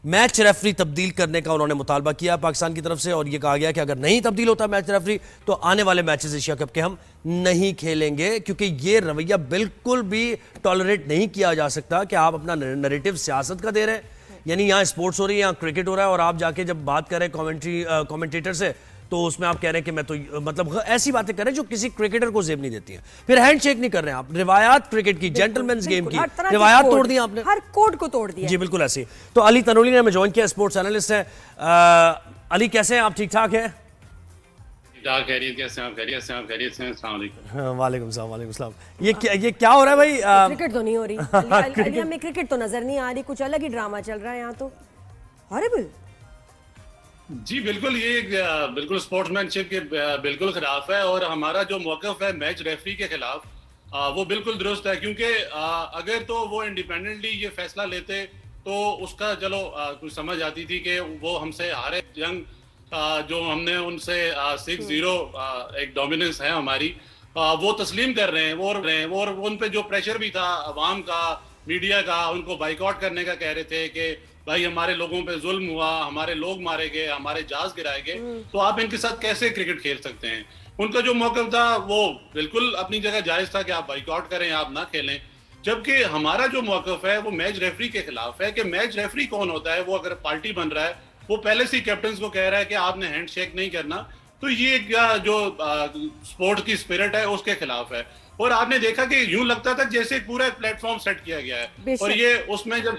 मैच रेफरी तब्दील करने का उन्होंने मुतालबा किया पाकिस्तान की तरफ से, और यह कहा गया कि अगर नहीं तब्दील होता मैच रेफरी तो आने वाले मैचेस एशिया कप के हम नहीं खेलेंगे, क्योंकि ये रवैया बिल्कुल भी टॉलरेट नहीं किया जा सकता कि आप अपना नैरेटिव सियासत का दे रहे हैं। यानी यहाँ स्पोर्ट्स हो रही है, यहाँ क्रिकेट हो रहा है, और आप जाके जब बात करें कमेंटेटर से तो उसमें आप कह रहे हैं कि मैं तो मतलब ऐसी बातें कर रहे हैं जो किसी क्रिकेटर को जेब नहीं देती हैं। फिर हैंडशेक नहीं कर रहे हैं आप, रिवायात क्रिकेट की, जेंटलमैन्स गेम की रिवायात तोड़ दी आपने, हर कोड को तोड़ दिया। जी बिल्कुल ऐसे। तो अली तनोली ने हमें ज्वाइन किया, स्पोर्ट्स एनालिस्ट हैं। अली कैसे हैं आप, ठीक ठाक हैं? वालेकुम सलाम। ये क्या हो रहा है भाई? क्रिकेट तो नहीं हो रही अली, हमें क्रिकेट तो नजर नहीं आ रही, कुछ अलग ही ड्रामा चल रहा है यहाँ तो। हॉरिबल। जी बिल्कुल, ये बिल्कुल स्पोर्ट्समैनशिप के बिल्कुल खिलाफ है, और हमारा जो मौक़िफ़ है मैच रेफरी के खिलाफ वो बिल्कुल दुरुस्त है, क्योंकि अगर तो वो इंडिपेंडेंटली ये फैसला लेते तो उसका चलो कुछ समझ आती थी कि वो हमसे हारे जंग, जो हमने उनसे 6-0 एक डोमिनेंस है हमारी, वो तस्लीम कर रहे हैं, वो उन पे जो प्रेशर भी था अवाम का, मीडिया का, उनको बाइकआउट करने का कह रहे थे कि भाई हमारे लोगों पे जुल्म हुआ, हमारे लोग मारे गए, हमारे जहाज गिराए गए, तो आप इनके साथ कैसे क्रिकेट खेल सकते हैं। उनका जो मौक़िफ़ था वो बिल्कुल अपनी जगह जायज़ था कि आप बाइकआउट करें, आप ना खेलें, जबकि हमारा जो मौक़िफ़ है वो मैच रेफरी के खिलाफ है। कि मैच रेफरी कौन होता है? वो अगर पार्टी बन रहा है, वो पहले से ही कैप्टन को कह रहा है कि आपने हैंडशेक नहीं करना, तो ये जो स्पोर्ट्स की स्पिरिट है उसके खिलाफ है। और आपने देखा कि यूं लगता था जैसे पूरा प्लेटफॉर्म सेट किया गया है, और ये उसमें जब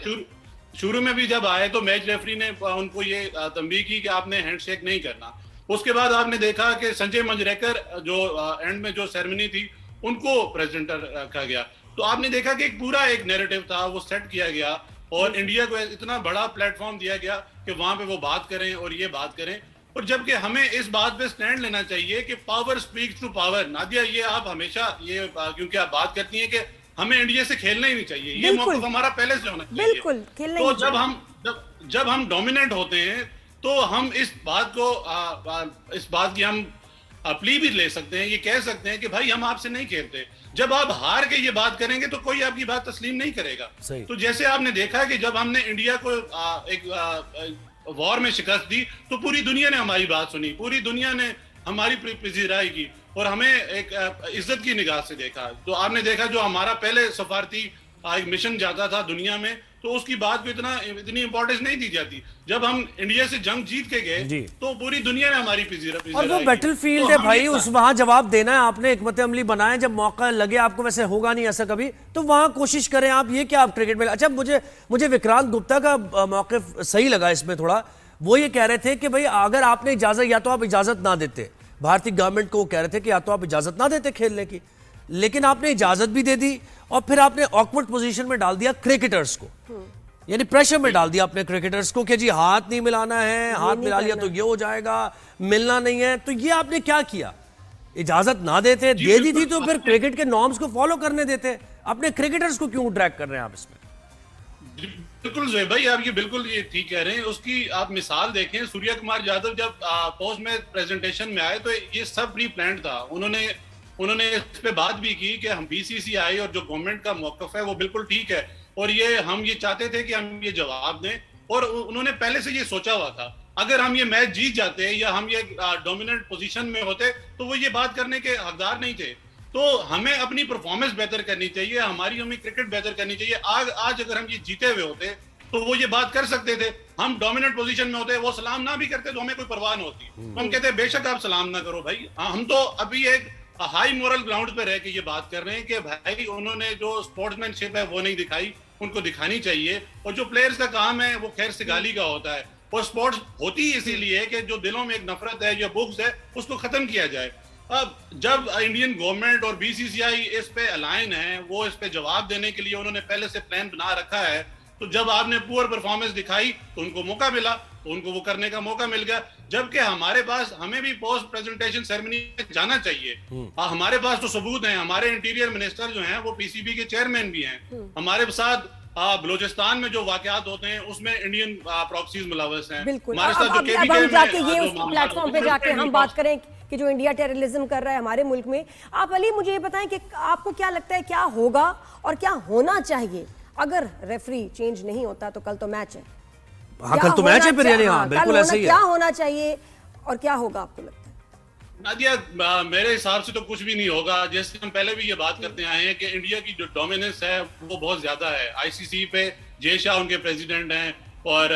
शुरू में भी जब आए तो मैच रेफरी ने उनको ये तंबीह की कि आपने हैंडशेक नहीं करना। उसके बाद आपने देखा कि संजय मंजरेकर जो एंड में जो सेरेमनी थी उनको प्रेजेंटर रखा गया, तो आपने देखा कि पूरा एक नैरेटिव था वो सेट किया गया, और इंडिया को इतना बड़ा प्लेटफॉर्म दिया गया कि वहां पे वो बात करें और ये बात करें। और जबकि हमें इस बात पे स्टैंड लेना चाहिए कि power speaks to power. Nadia, ये आप हमेशा ये क्योंकि आप बात करती हैं कि हमें इंडिया से खेलना ही नहीं चाहिए, ये मौक़िफ़ हमारा पहले से होना चाहिए। बिल्कुल, तो जब हम डोमिनेंट होते हैं तो हम इस बात की हम प्ली भी ले सकते हैं, ये कह सकते हैं कि भाई हम आपसे नहीं खेलते। जब आप हार के ये बात करेंगे तो कोई आपकी बात तस्लीम नहीं करेगा। तो जैसे आपने देखा कि जब हमने इंडिया को एक वॉर में शिकस्त दी तो पूरी दुनिया ने हमारी बात सुनी, पूरी दुनिया ने हमारी पजीराई की और हमें एक इज्जत की निगाह से देखा। तो आपने देखा जो हमारा पहले सफारती एक मिशन जाता था दुनिया में, तो उसकी बात भी इतनी इंपॉर्टेंस नहीं दी जाती। जब हम इंडिया से जंग जीत के गए तो पूरी दुनिया ने हमारी पजीराई, और वो बैटलफील्ड है भाई, उस वहां जवाब देना है आपने, हिकमत अमली बनाए, जब मौका लगे आपको, वैसे होगा नहीं ऐसा कभी, तो वहां कोशिश करें आप। ये क्या आप क्रिकेट में, अच्छा मुझे विक्रांत गुप्ता का मौक़िफ़ सही लगा इसमें थोड़ा। वो ये कह रहे थे कि भाई अगर आपने इजाजत, या तो आप इजाजत ना देते, भारतीय गवर्नमेंट को वो कह रहे थे कि या तो आप इजाजत ना देते खेलने की, लेकिन आपने इजाजत भी दे दी और फिर आपने ऑकवर्ड पोजीशन में डाल दिया क्रिकेटर्स को, यानी प्रेशर में डाल दिया अपने क्रिकेटर्स को कि जी हाथ नहीं मिलाना है, हाथ मिला लिया तो ये हो जाएगा, मिलना नहीं है। तो ये आपने क्या किया? इजाजत ना देते, दे दी थी तो फिर क्रिकेट के नॉर्म्स को फॉलो करने देते। अपने क्रिकेटर्स को क्यों ड्रैग कर रहे हैं आप इसमें? बिल्कुल ज़ोहैब भाई, आप ये बिल्कुल ये ठीक कह रहे हैं। उसकी आप मिसाल देखें, सूर्या कुमार यादव जब पोस्ट में प्रेजेंटेशन में आए तो ये सब प्री प्लान्ड था। उन्होंने इस पे बात भी की कि हम बीसीसीआई और जो गवर्नमेंट का मौक़िफ़ है वो बिल्कुल ठीक है, और हम ये चाहते थे कि हम ये जवाब दें, और उन्होंने पहले से ये सोचा हुआ था। अगर हम ये मैच जीत जाते या हम ये डोमिनेंट पोजीशन में होते तो वो ये बात करने के हकदार नहीं थे। तो हमें अपनी परफॉर्मेंस बेहतर करनी चाहिए, हमें क्रिकेट बेहतर करनी चाहिए। आज अगर हम ये जीते हुए होते तो वो ये बात कर सकते थे। हम डोमिनेंट पोजीशन में होते, वो सलाम ना भी करते तो हमें कोई परवाह न होती। तो हम कहते बेशक आप सलाम ना करो भाई, हम तो अभी एक हाई मोरल ग्राउंड पे रह के ये बात कर रहे हैं कि भाई उन्होंने जो स्पोर्ट्समैनशिप है वो नहीं दिखाई, उनको दिखानी चाहिए। और जो प्लेयर्स का काम है वो खैर सिगाली का होता है, और स्पोर्ट्स होती इसीलिए कि जो दिलों में एक नफरत है या बुग़्ज़ है उसको खत्म किया जाए। अब जब इंडियन गवर्नमेंट और बीसीसीआई इस पे अलाइन है, वो इस पे जवाब देने के लिए उन्होंने पहले से प्लान बना रखा है, तो जब आपने पुअर परफॉर्मेंस दिखाई तो उनको मौका मिला, तो उनको वो करने का मौका मिल गया। जबकि हमारे पास, हमें भी पोस्ट प्रेजेंटेशन सेरेमनी में जाना चाहिए। हमारे पास तो सबूत हैं, हमारे इंटीरियर मिनिस्टर जो हैं वो पीसीबी के चेयरमैन भी हैं। हमारे साथ बलूचिस्तान में जो वाकयात होते हैं उसमें इंडियन प्रॉक्सीज मुलव्वस हैं। बिल्कुल। हमारे साथ जो अब हम जाके ये जो उस प्लेटफॉर्म पे जाके हम बात करें कि जो इंडिया टेररिज्म कर रहा है हमारे मुल्क में। आप अली मुझे ये बताएं कि आपको क्या लगता है क्या होगा और क्या होना चाहिए अगर रेफरी चेंज नहीं होता? तो कल तो मैच है। हाँ, कल तो मैच है फिर, यानी हाँ, बिल्कुल ऐसे ही है। क्या होना चाहिए और क्या होगा आपको लगता है? नादिया, मेरे हिसाब से तो कुछ भी नहीं होगा। जैसे हम पहले भी ये बात करते आए हैं कि इंडिया की जो डोमिनेंस है वो बहुत ज्यादा है। आईसीसी पे जय शाह उनके प्रेसिडेंट हैं, और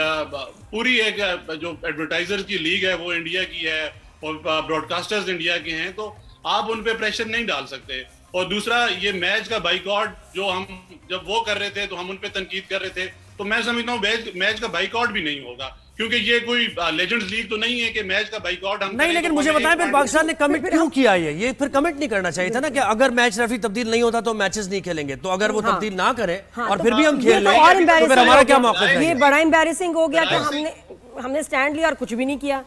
पूरी एक जो एडवर्टाइजर की लीग है वो इंडिया की है, और ब्रॉडकास्टर्स इंडिया के हैं, तो आप उन पे प्रेशर नहीं डाल सकते। और दूसरा, ये मैच का बाइकआउट जो हम जब वो कर रहे थे तो हम उन पे तनकीद कर रहे थे, तो मैं समझता हूँ मैच का बाइकआउट भी नहीं होगा, क्योंकि ये कोई लेजेंड्स लीग तो नहीं है कि मैच का बाइकआउट हम नहीं। लेकिन मुझे बताएं फिर पाकिस्तान ने कमिट क्यों किया ये फिर कमिट नहीं करना चाहिए था ना, कि अगर मैच रेफरी तब्दील नहीं होता तो मैचेस नहीं खेलेंगे। तो अगर वो तब्दील ना करे और फिर भी हम खेल लें तो फिर हमारा क्या मौका है? ये बड़ा एम्बैरेसिंग हो गया कि हमने स्टैंड लिया और कुछ भी नहीं किया।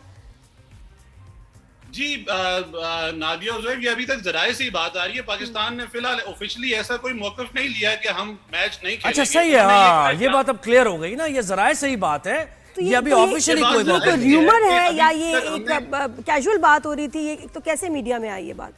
जी नादिया उज़ैर, ये अभी तक जराये से ही बात आ रही है। पाकिस्तान ने फिलहाल ऑफिशियली ऐसा कोई मौक़िफ़ नहीं लिया कि हम मैच नहीं खेलेंगे। अच्छा, सही है। हाँ, ये बात अब क्लियर हो गई ना, ये जराये से ही बात है। तो ये अभी ऑफिशियली कोई बात नहीं है। र्यूमर है या ये एक कैजुअल बात हो रही थी? ये तो कैसे मीडिया में आई ये बात?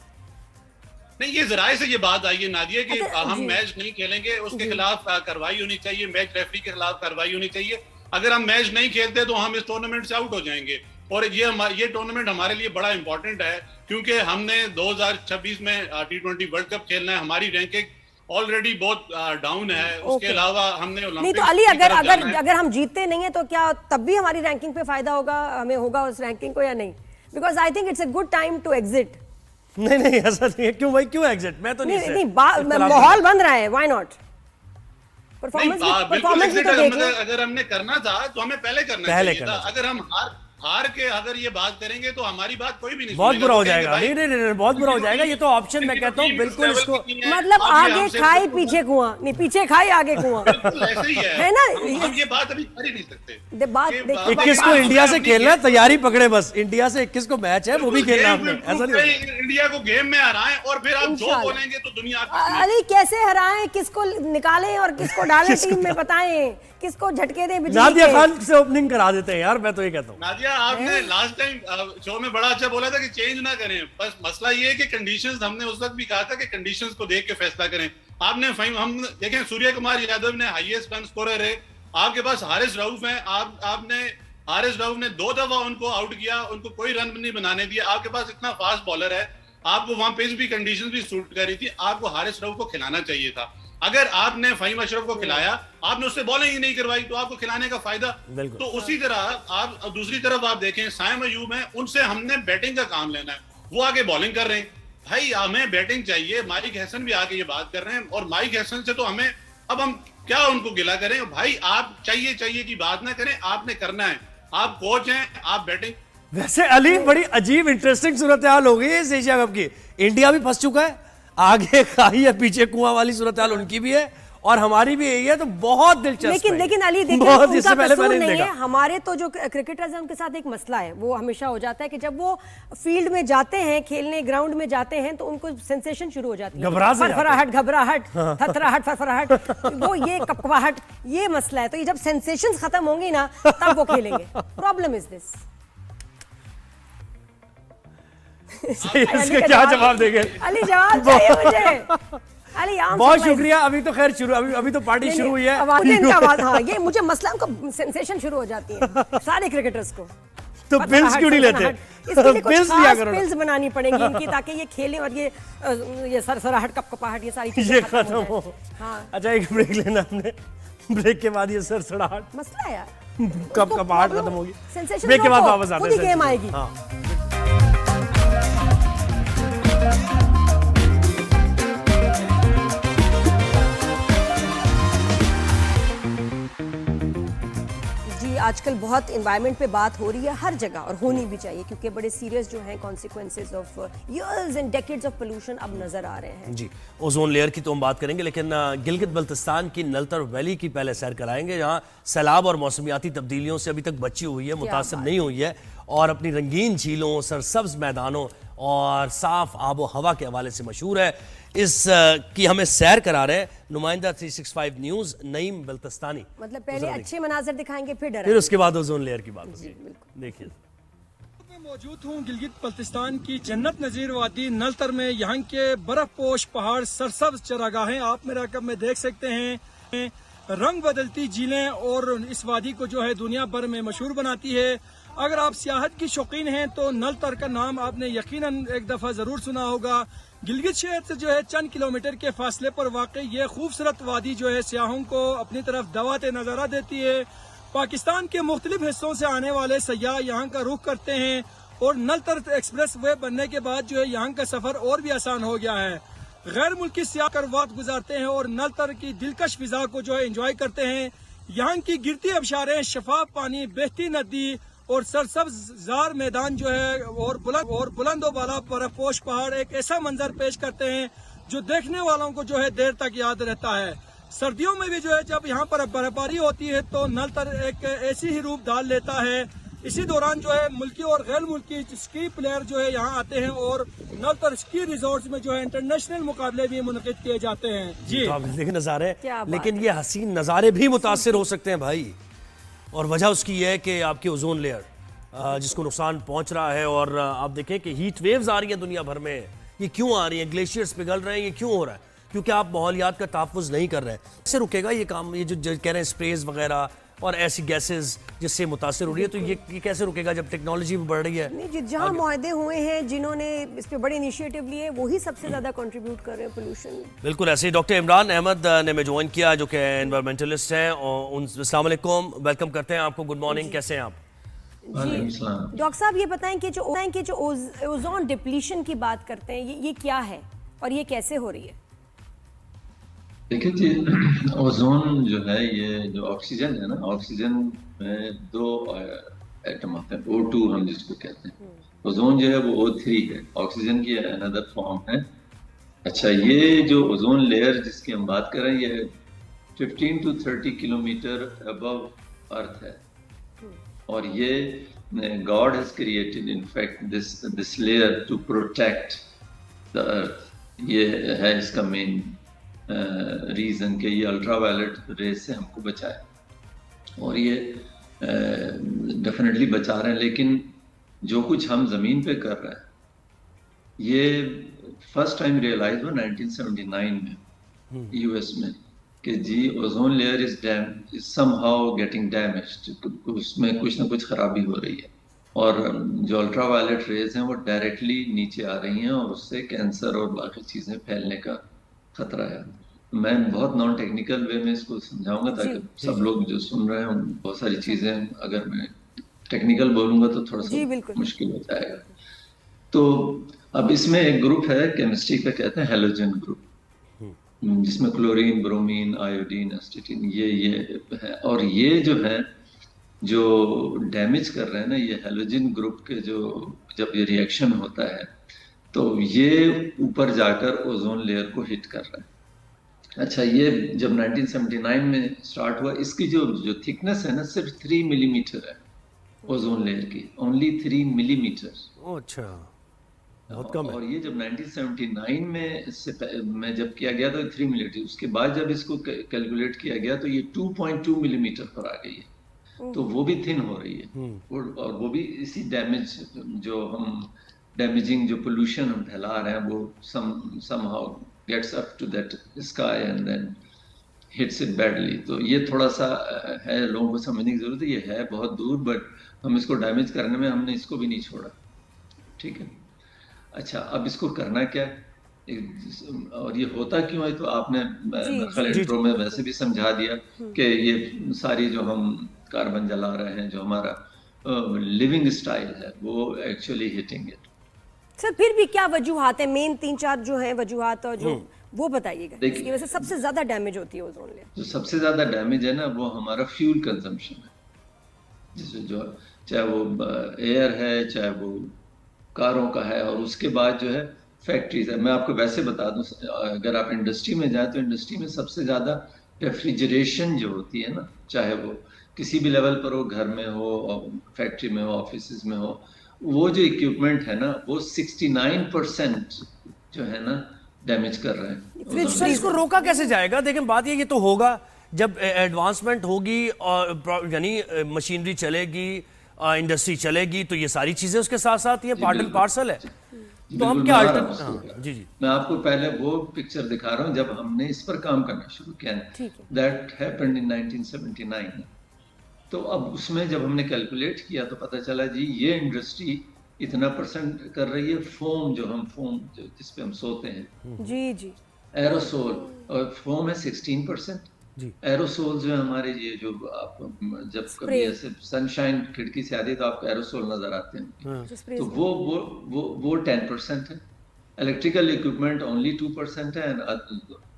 नहीं, ये जराये से ये बात आई है नादिया कि हम मैच नहीं खेलेंगे, उसके खिलाफ कार्रवाई होनी चाहिए, मैच रेफरी के खिलाफ कार्रवाई होनी चाहिए। अगर हम मैच नहीं खेलते तो हम इस टूर्नामेंट से आउट हो जाएंगे। और ये टूर्नामेंट हमारे लिए बड़ा इंपॉर्टेंट है, क्योंकि हमने 2026 में T20 वर्ल्ड कप खेलना है। हमारी रैंकिंग ऑलरेडी बहुत डाउन है। उसके अलावा हमने नहीं तो अली, अगर हम जीतते नहीं है तो क्या तब भी हमारी रैंकिंग पे फायदा होगा, हमें होगा उस रैंकिंग को या नहीं? Because I think it's a good time to exit. नहीं ऐसा नहीं है। क्यों भाई, क्यों एग्जिट? मैं तो नहीं माहौल बन रहा है, व्हाई नॉट? परफॉर्मेंस भी तो देखो। अगर हमने करना था तो हमें पहले करना चाहिए था। अगर हम हार के अगर ये बात करेंगे तो हमारी बात कोई भी नहीं, बहुत बुरा हो जाएगा। नहीं, बहुत बुरा हो जाएगा। ये तो ऑप्शन मैं कहता हूँ बिल्कुल इसको, मतलब आगे खाई पीछे कुआं, नहीं पीछे खाई आगे कुआं, ऐसे ही है ना? हम ये बात अभी कर ही नहीं सकते। बात 21 को इंडिया से खेलना है, तैयारी पकड़े बस। इंडिया से 21 को मैच है, वो भी खेलना हमने। ऐसा नहीं, इंडिया को गेम में हराएं और फिर आप जो बोलेंगे तो दुनिया अली कैसे हराएं, किसको निकालें और किसको डालें टीम में, बताएं किसको झटके दें? नादिया खान से ओपनिंग करा देते हैं यार, मैं तो ये कहता हूँ। नादिया, आपने लास्ट टाइम शो में बड़ा अच्छा बोला था कि चेंज ना करें, बस मसला ये है कि कंडीशंस, हमने उस वक्त भी कहा था कि कंडीशंस को देख के फैसला करें। आपने हम देखें, सूर्य कुमार यादव ने हाईएस्ट रन स्कोरर है, आपके पास हारिस रऊफ है, आपने हारिस रऊफ ने 2 दफा उनको आउट किया, उनको कोई रन नहीं बनाने दिया। आपके पास इतना फास्ट बॉलर है, आपको वहां पिच भी कंडीशन भी सूट कर रही थी, आपको हारिस रऊफ को खिलाना चाहिए था। अगर आपने फहीम अशरफ को खिलाया, आपने उससे बॉलिंग ही नहीं करवाई, तो आपको खिलाने का फायदा। तो उसी तरह आप दूसरी तरफ आप देखें, साइम अयूब है, उनसे हमने बैटिंग का काम लेना है, वो आगे बॉलिंग कर रहे हैं। भाई हमें बैटिंग चाहिए। माइक हैसन भी आके ये बात कर रहे हैं, और माइक हैसन से तो हमें, अब हम क्या उनको गिला करें? भाई आप चाहिए की बात ना करें, आपने करना है, आप कोच हैं, आप बैटिंग। वैसे अली, बड़ी अजीब इंटरेस्टिंग सूरत हाल हो गई है इस एशिया कप की। इंडिया भी फंस चुका है, आगे खाई है पीछे कुआं वाली सूरत हाल उनकी भी है और हमारी भी यही है। तो बहुत दिलचस्प है। लेकिन अली देखिए, उनका कसूर नहीं है। हमारे तो जो क्रिकेटर्स हैं उनके साथ एक मसला है, वो हमेशा हो जाता है कि जब वो फील्ड में जाते हैं, खेलने ग्राउंड में जाते हैं, तो उनको सेंसेशन शुरू हो जाती है, घबराहट, थथराहट, फरफराहट, वो ये कपकवाहट, ये मसला है। तो ये जब सेंसेशंस खत्म होंगी ना, तब वो खेलेंगे। Problem is this. इसका क्या जवाब देंगे? अली जवाब चाहिए मुझे। अली बहुत शुक्रिया। अभी तो खैर शुरू, अभी तो पार्टी शुरू हुई है। हाँ, ये मुझे मसला, उनको सेंसेशन शुरू हो जाती है सारे क्रिकेटर्स को। तो पिल्स क्यों नहीं लेते? इसके लिए कुछ पिल्स लिया खास करो ना। पिल्स बनानी पड़ेंगी इनकी, ताकि ये खेले और ये सरसराहट, कपकपाहट, ये सारी चीजें ये खत्म खत्म हो हो। जाए। हाँ, अच्छा, एक ब्रेक लेना हमने, ब्रेक के बाद ये सरसराहट, मसला है यार, कपकपाहट खत्म होगी। सेंसेशन ब्रेक के बाद रोको, वापस आते खुद ही हैं गेम sensation। आएगी। हाँ। जी, आजकल बहुत एनवायरनमेंट पे बात हो रही है हर जगह, और होनी भी चाहिए, क्योंकि बड़े सीरियस जो हैं consequences of years and decades of pollution अब नजर आ रहे हैं। जी, ओजोन लेयर की तो हम बात करेंगे, लेकिन गिलगित बल्तिस्तान की नलतर वैली की पहले सैर कराएंगे, जहाँ सैलाब और मौसमियाती तब्दीलियों से अभी तक बची हुई है, मुतासर नहीं हुई है, और अपनी रंगीन झीलों, सरसब्ज मैदानों और साफ आबो हवा के हवाले से मशहूर है। इस की हमें सैर करा रहे नुमाइंदा 365 न्यूज़ नईम बल्तिस्तानी। मतलब पहले अच्छे मनाजर दिखाएंगे, फिर फिर डराएंगे। उसके बाद ओजोन लेयर की बात होगी। देखिए, मैं मौजूद हूँ गिलगित बल्तिस्तान की जन्नत नजीर वादी नलतर में। यहाँ के बर्फपोश पहाड़, सरसब्ज चरागाहें आप मेरे रकम में देख सकते हैं। रंग बदलती झीलें और इस वादी को जो है दुनिया भर में मशहूर बनाती है। अगर आप सियाहत की शौकीन हैं तो नलतर का नाम आपने यकीनन एक दफा जरूर सुना होगा। गिलगित शहर से जो है चंद किलोमीटर के फासले पर वाकई ये खूबसूरत वादी जो है सियाहों को अपनी तरफ दावत नजारा देती है। पाकिस्तान के मुख्तलिफ हिस्सों से आने वाले सयाह यहाँ का रुख करते हैं, और नलतर एक्सप्रेस वे बनने के बाद जो है यहाँ का सफर और भी आसान हो गया है। गैर मुल्की सियाह कर वक्त गुजारते हैं और नलतर की दिलकश फिजा को जो है एंजॉय करते हैं। यहाँ की गिरती आबशारें, शफाफ पानी, बहती नदी और सरसब्ज़ार मैदान जो है और बुलंदो बाला बर्फपोश पहाड़ एक ऐसा मंजर पेश करते हैं जो देखने वालों को जो है देर तक याद रहता है। सर्दियों में भी जो है जब यहाँ पर बर्फबारी होती है तो नलतर एक ऐसी ही रूप डाल लेता है। इसी दौरान जो है मुल्की और गैर मुल्की स्की प्लेयर जो है यहाँ आते हैं, और नलतर स्की रिजॉर्ट्स में जो है इंटरनेशनल मुकाबले भी मुनक़िद किए जाते हैं। जी, तो आप देखें नज़ारे, क्या बात लेकिन ये हसीन नज़ारे भी मुतासिर हो सकते हैं भाई, और वजह उसकी ये है कि आपकी ओजोन लेयर जिसको नुकसान पहुंच रहा है, और आप देखें कि हीट वेव्स आ रही हैं दुनिया भर में। ये क्यों आ रही हैं? ग्लेशियर्स पिघल रहे हैं, ये क्यों हो रहा है? क्योंकि आप माहौलियात का तहफ़्फ़ुज़ नहीं कर रहे हैं। इससे रुकेगा ये काम? ये जो कह रहे हैं स्प्रेज वगैरह और ऐसी गैसेस जिससे मुतासिर हो रही है, तो ये कैसे रुकेगा जब टेक्नोलॉजी भी बढ़ रही है? नहीं, जहाँ मुआहदे हुए हैं, जिन्होंने इस पे बड़े इनिशिएटिव लिए, वही सबसे ज्यादा कंट्रीब्यूट कर रहे हैं पोल्यूशन। बिल्कुल ऐसे ही डॉक्टर इमरान अहमद ने मैं ज्वाइन किया, जो कि एनवायरमेंटलिस्ट हैं, और अस्सलाम वालेकुम, वेलकम करते हैं आपको। गुड मॉर्निंग, कैसे हैं आप? डॉक्टर साहब, ये बताएं कि जो ओजोन डिप्लीशन की बात करते हैं, ये क्या है और ये कैसे हो रही है? देखिए जी, ओजोन जो है, ये जो ऑक्सीजन है ना, ऑक्सीजन में दो एटम आते हैं, O2 हम जिसको कहते हैं। ओजोन जो है वो O3 है, ऑक्सीजन की अनदर फॉर्म है। अच्छा, ये जो ओजोन लेयर जिसकी हम बात कर रहे हैं, ये 15 to 30 किलोमीटर अबव अर्थ है, और ये God has created in fact this layer to protect the earth. ये है इसका मेन रीज़न कि ये अल्ट्रावायलेट रेज से हमको बचाए, और ये डेफिनेटली बचा रहे हैं। लेकिन जो कुछ हम ज़मीन पे कर रहे हैं, ये फर्स्ट टाइम रियलाइज हुआ 1979 में यूएस में कि जी ozone layer is somehow getting damaged, उसमें कुछ ना कुछ खराबी हो रही है, और जो अल्ट्रावायलेट रेज हैं वो डायरेक्टली नीचे आ रही हैं, और उससे कैंसर और बाकी चीज़ें फैलने का खतरा है। मैं बहुत नॉन टेक्निकल वे में इसको समझाऊंगा ताकि सब लोग जो सुन रहे हैं, बहुत सारी चीज़ें अगर मैं टेक्निकल बोलूँगा तो थोड़ा सा मुश्किल हो जाएगा। तो अब इसमें एक ग्रुप है केमिस्ट्री का, कहते हैं हैलोजन ग्रुप, जिसमें क्लोरीन, ब्रोमीन, आयोडीन, एस्टेटिन ये है। और ये जो है जो डैमेज कर रहे हैं ना, ये हैलोजन ग्रुप के जो जब ये रिएक्शन होता है तो ये ऊपर जाकर ओजोन लेयर को हिट कर रहा है। अच्छा, ये जब 1979 में स्टार्ट हुआ, इसकी जो थिकनेस है ना, सिर्फ 3 मिलीमीटर है ओजोन लेयर की, ओनली 3 मिलीमीटर। अच्छा, बहुत कम है। और ये जब 1979 में में जब किया गया तो 3 मिलीमीटर, उसके बाद जब इसको कैलकुलेट किया गया तो ये 2.2 मिलीमीटर पर आ गई है, तो वो भी थिन हो रही है। और वो भी इसी डैमेज, जो हम डैमेजिंग जो पोल्यूशन हम फैला रहे हैं, वो somehow gets up to that sky and then hits it badly. तो ये थोड़ा सा है, लोगों को समझने की जरूरत है, ये है बहुत दूर, बट हम इसको डैमेज करने में हमने इसको भी नहीं छोड़ा, ठीक है। अच्छा, अब इसको करना क्या है और ये होता क्यों है, तो आपने इंट्रो में वैसे भी समझा दिया कि ये सारी जो हम कार्बन जला रहे हैं, जो हमारा लिविंग स्टाइल है, वो एक्चुअली हिटिंग इट। सर फिर भी क्या वजूहात है, मेन 3-4 जो है वजूहात, और जो वो बताइएगा इसकी वजह से सबसे ज्यादा डैमेज होती है ओजोन लेयर? जो सबसे ज्यादा डैमेज है ना, वो हमारा फ्यूल कंजम्पशन है, जिससे जो चाहे वो एयर है, चाहे वो कारों का है, और उसके बाद जो है फैक्ट्रीज है। मैं आपको वैसे बता दूं, अगर आप इंडस्ट्री में जाए तो इंडस्ट्री में सबसे ज्यादा रेफ्रिजरेशन जो होती है ना, चाहे वो किसी भी लेवल पर हो, घर में हो, फैक्ट्री में हो, ऑफिस में हो, वो जो इक्विपमेंट है ना, वो 69% जो है ना डैमेज कर रहे हैं। सर इसको रोका कैसे जाएगा? देखिए बात ये तो होगा जब एडवांसमेंट होगी और यानी मशीनरी चलेगी, इंडस्ट्री चलेगी, तो ये सारी चीजें उसके साथ साथ ये पार्ट एंड पार्सल है। तो हम क्या जी मैं आपको पहले वो पिक्चर दिखा रहा हूँ जब हमने इस पर काम करना शुरू किया, दैट हैपेंड इन 1979। तो अब उसमें जब हमने कैलकुलेट किया तो पता चला जी ये इंडस्ट्री इतना % कर रही है फोम, जो हम फोम जिस पे हम सोते हैं, जी जी, एरोसोल, और फोम है 16%, एरोसोल जो है हमारे, ये जो आप जब कभी ऐसे सनशाइन खिड़की से आती है तो आपको एरोसोल नजर आते हैं, तो वो 10% है। इलेक्ट्रिकल इक्विपमेंट ओनली 2% है, एंड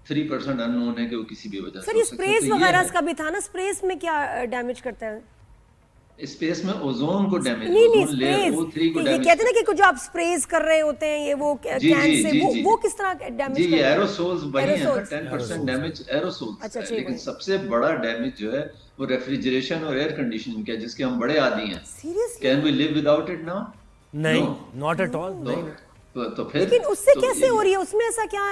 3% अननोन है कि वो किसी भी वजह से। सर ये स्प्रेस वगैरह का भी था ना, स्प्रेस में क्या डैमेज करता है? स्पेस में ओजोन को डैमेज, नहीं लेयर O3 को डैमेज, ये कहते हैं ना कि कुछ आप स्प्रेज कर रहे होते हैं, ये वो कैन से वो किस तरह डैमेज जी, ये एरोसोल्स वही है ना, 10% डैमेज एरोसोल्स है। लेकिन सबसे बड़ा डैमेज जो है वो रेफ्रिजरेशन और एयर कंडीशनिंग का, जिसके हम बड़े आदी हैं। Can we live without it now? नहीं, नॉट एट ऑल। तो फिर लेकिन उससे कैसे हो रही है, उसमें ऐसा क्या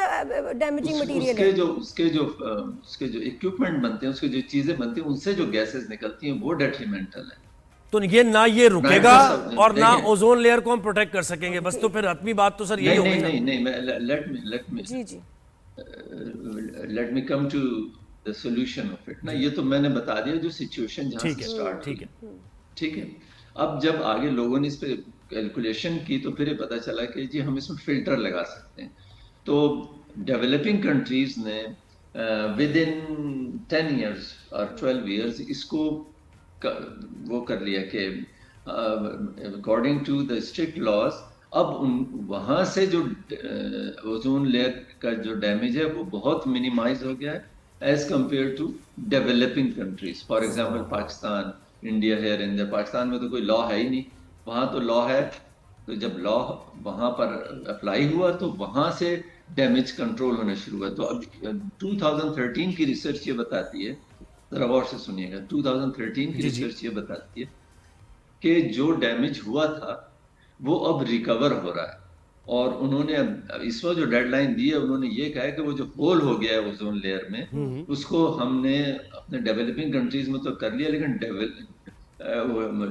डैमेजिंग मटेरियल है? उसके जो इक्विपमेंट बनते हैं, उसके जो चीजें बनती हैं, उनसे जो गैसेस निकलती हैं वो डेट्रीमेंटल है। तो ये ना ये रुकेगा और ना ओजोन लेयर को हम प्रोटेक्ट कर सकेंगे, बस। तो फिर अपनी बात तो सर यही होगी। नहीं, let me come to the solution of it ना। ये तो मैंने बता दिया जो सिचुएशन जहां से स्टार्ट, ठीक है। अब जब आगे लोगों ने इस पे कैलकुलेशन की तो फिर ये पता चला कि जी हम इसमें फिल्टर लगा सकते हैं। तो डेवलपिंग कंट्रीज ने विद इन 10 years और 12 years इसको वो कर लिया कि according to the strict laws, अब वहां से जो ओजोन लेयर का जो डैमेज है वो बहुत मिनिमाइज हो गया है as compare to developing countries. For example Pakistan, India है, इंडिया, पाकिस्तान में तो कोई लॉ है ही नहीं, वहां तो लॉ है। तो जब लॉ वहां पर अप्लाई हुआ तो वहां से डैमेज कंट्रोल होना शुरू हुआ। तो अब 2013 की रिसर्च ये बताती है, जरा गौर से सुनिएगा, 2013 की रिसर्च ये बताती है कि जो डैमेज हुआ था वो अब रिकवर हो रहा है। और उन्होंने इस वक्त जो डेडलाइन दी है, उन्होंने ये कहा है कि वो जो होल हो गया है ओजोन लेयर में, उसको हमने अपने डेवलपिंग कंट्रीज में तो कर लिया, लेकिन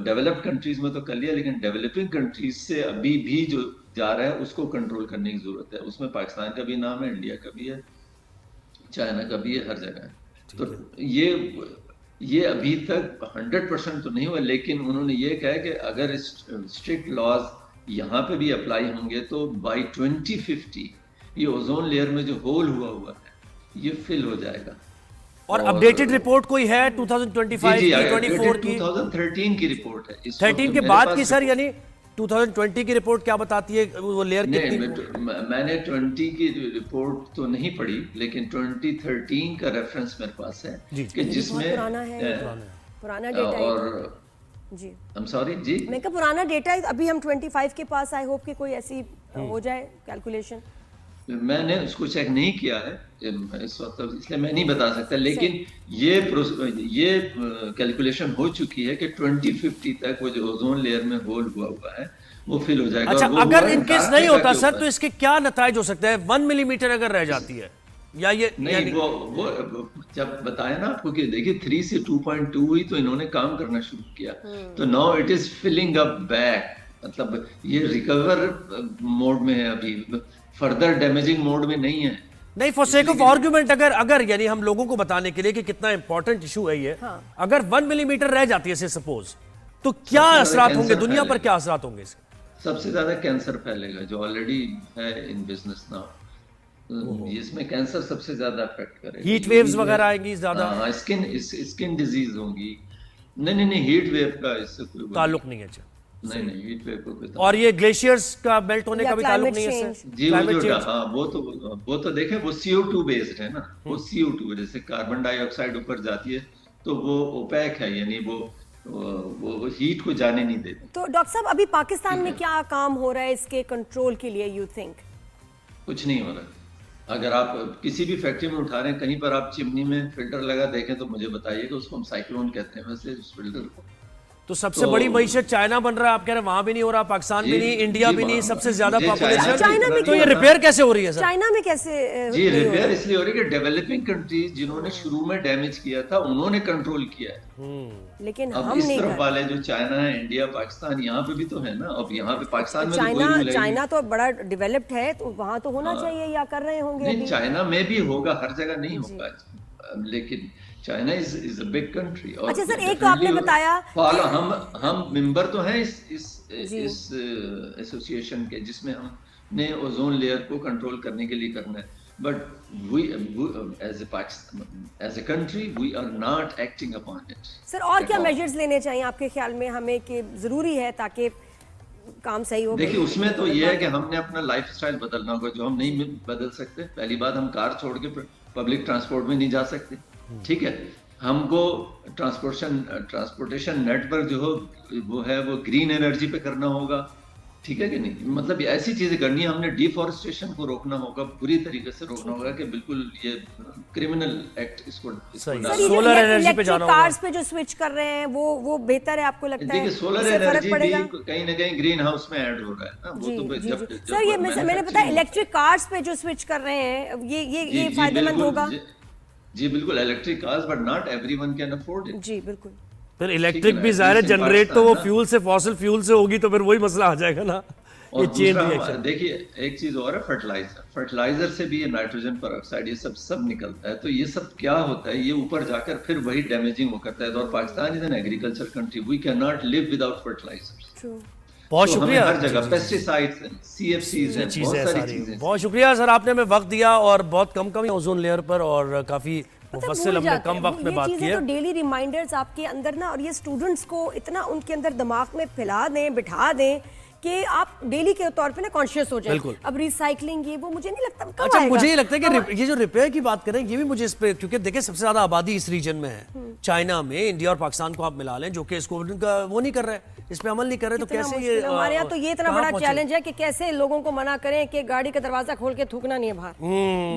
डेवलप्ड कंट्रीज में तो कर लिया, लेकिन डेवलपिंग कंट्रीज से अभी भी जो जा रहा है उसको कंट्रोल करने की जरूरत है। उसमें पाकिस्तान का भी नाम है, इंडिया का भी है, चाइना का भी है, हर जगह है। तो ये अभी तक 100% तो नहीं हुआ, लेकिन उन्होंने ये कहा है कि अगर स्ट्रिक्ट लॉज यहाँ पे भी अप्लाई होंगे तो बाय 2050 ये ओजोन लेयर में जो होल हुआ है ये फिल हो जाएगा। और अपडेटेड रिपोर्ट कोई है 2025 की, 24 की? 2013 की रिपोर्ट है। 13 के बाद की सर, यानी 2020 की रिपोर्ट क्या बताती है वो लेयर कितनी? मैंने 20 की रिपोर्ट तो नहीं पढ़ी, लेकिन 2013 का रेफरेंस मेरे पास है कि जिसमें पुराना डेटा और जी, I'm sorry जी, मैं कहा पुराना डेटा है, अभी हम 25 के पास। आई होप कि कोई ऐसी हो जाए कैलकुलेशन। मैंने उसको चेक नहीं किया है इस वक्त, इसलिए मैं नहीं बता सकता, लेकिन ये कैलकुलेशन हो चुकी है कि 2050 तक वो जो ओजोन लेयर में होल हुआ है वो फिल हो जाएगा। अच्छा, अगर इनकेस नहीं होता सर तो इसके क्या नतीजे हो सकते हैं? 1 मिलीमीटर अगर रह जाती है, या ये नहीं, वो जब बताया ना आपको कि देखिए 3 से 2.2 हुई तो इन्होंने काम करना शुरू किया, तो now it is filling up back, मतलब ये रिकवर मोड में है, अभी फर्दर डैमेजिंग मोड में नहीं है। नहीं, फॉर सेक ऑफ आर्गुमेंट, अगर यानी हम लोगों को बताने के लिए कि कितना इंपॉर्टेंट इशू है ये, अगर 1 मिलीमीटर रह जाती है सपोज, तो क्या असरात होंगे दुनिया पर, क्या असरात होंगे इसके? सबसे ज्यादा कैंसर फैलेगा, जो ऑलरेडी है इन बिजनेस नाउ। इसमें कैंसर सबसे ज्यादा अफेक्ट करेगा। हीट वेव्स वगैरह आएंगी ज्यादा, स्किन डिजीज होंगी। नहीं, हीट वेव का इससे कोई ताल्लुक नहीं है। अच्छा, नहीं, हीट वेव को कोई और ये ग्लेशियर्स का बेल्ट होने का भी ताल्लुक नहीं है इससे? जी, वो तो देखें, वो CO2 बेस्ड है ना, वो CO2 जैसे कार्बन डाइऑक्साइड ऊपर जाती है तो वो ओपेक है, यानी वो हीट को जाने नहीं देती। तो डॉक्टर साहब, अभी पाकिस्तान में क्या काम हो रहा है इसके कंट्रोल के लिए, यू थिंक? कुछ नहीं हो रहा। अगर आप किसी भी फैक्ट्री में उठा रहे हैं, कहीं पर आप चिमनी में फिल्टर लगा देखें तो मुझे बताइएगा, उसको हम साइक्लोन कहते हैं वैसे उस फिल्टर को। तो सबसे बड़ी मईशत चाइना बन रहा है, आप कह रहे हैं वहां भी नहीं हो रहा, पाकिस्तान भी नहीं, इंडिया भी नहीं, सबसे ज्यादा पॉपुलेशन चाइना में, तो ये रिपेयर कैसे हो रही है सर? चाइना में कैसे जी रिपेयर इसलिए हो रही है कि डेवलपिंग कंट्रीज जिन्होंने शुरू में डैमेज किया था उन्होंने कंट्रोल किया है। लेकिन अब हम इस नहीं तरफ कर वाले जो चाइना है, इंडिया, पाकिस्तान, यहाँ पे भी तो है ना। अब यहाँ पे पाकिस्तान में तो कोई नहीं मिलेगी। चाइना तो बड़ा डेवलप्ड है, तो वहां तो होना चाहिए, या कर रहे होंगे? नहीं, चाइना में भी होगा, हर जगह नहीं होगा, लेकिन China is a big country. अच्छा सर, एक तो आपने बताया हम मेंबर तो हैं इस एसोसिएशन के, जिसमें हमने ओजोन लेयर को कंट्रोल करने के लिए करना है, but we as a country we are not acting upon it. Sir, और क्या मेजर्स लेने चाहिए आपके ख्याल में हमें, कि जरूरी है ताकि काम सही हो? देखिए, उसमें तो ये है कि हमने अपना लाइफस्टाइल बदलना होगा, जो हम नहीं बदल सकते। पहली बात, हम कार छोड़ के पब्लिक ट्रांसपोर्ट में नहीं जा सकते, ठीक है। हमको ट्रांसपोर्टेशन नेटवर्क जो हो वो ग्रीन एनर्जी पे करना होगा, ठीक है कि नहीं। मतलब ऐसी चीजें करनी है। हमने डिफॉरेस्टेशन को रोकना होगा, पूरी तरीके से रोकना होगा कि बिल्कुल ये क्रिमिनल एक्ट इसको सोलर एनर्जी पे जाना होगा। कार्स पे जो स्विच कर रहे हैं वो बेहतर है, आपको लगता है? देखिए, सोलर एनर्जी भी कहीं ना कहीं ग्रीन हाउस में ऐड हो रहा है ना, वो तो सर ये मैंने पता है, इलेक्ट्रिक कार्स पे जो स्विच कर रहे हैं ये फायदेमंद होगा। जी बिल्कुल, electric cars, but not everyone can afford it. जी बिल्कुल। फिर इलेक्ट्रिक भी ज़ाहिर है जनरेट तो वो फ्यूल से, फॉसिल फ्यूल से होगी, तो फिर वही मसला आ जाएगा ना, ये चेन रिएक्शन। देखिए, एक चीज और है, फर्टिलाइजर से भी ये नाइट्रोजन पेरोक्साइड ये सब निकलता है। तो ये सब क्या होता है, ये ऊपर जाकर फिर वही डैमेजिंग वो करता है। और Pakistan is an agriculture country, we cannot live without fertiliser. बहुत शुक्रिया। हर जगह पेस्टिसाइड्स, CFCs हैं, बहुत सारी चीजें। बहुत शुक्रिया सर, आपने हमें वक्त दिया, और बहुत कम ओजोन लेयर पर, और काफी मुफस्सिल हमने कम वक्त में बात की है। तो डेली रिमाइंडर्स आपके अंदर ना, और ये स्टूडेंट्स को इतना उनके अंदर दिमाग में फैला दें, बिठा दें कि आप डेली के तौर पे ना कॉन्शियस हो जाए। अब रिसाइकलिंग ये वो मुझे नहीं लगता कब अच्छा, आएगा। मुझे ये लगता है कि ये जो रिपेयर की बात करें, ये भी मुझे इस पे, क्योंकि देखिए सबसे ज्यादा आबादी इस रीजन में है, चाइना में, इंडिया और पाकिस्तान को आप मिला लें, जो कि इसको वो नहीं कर रहे, इस पे अमल नहीं कर रहे, तो कैसे ये हमारे यहाँ तो ये इतना बड़ा चैलेंज है कि कैसे लोगों को मना करें कि गाड़ी का दरवाजा खोल के थूकना नहीं है बाहर,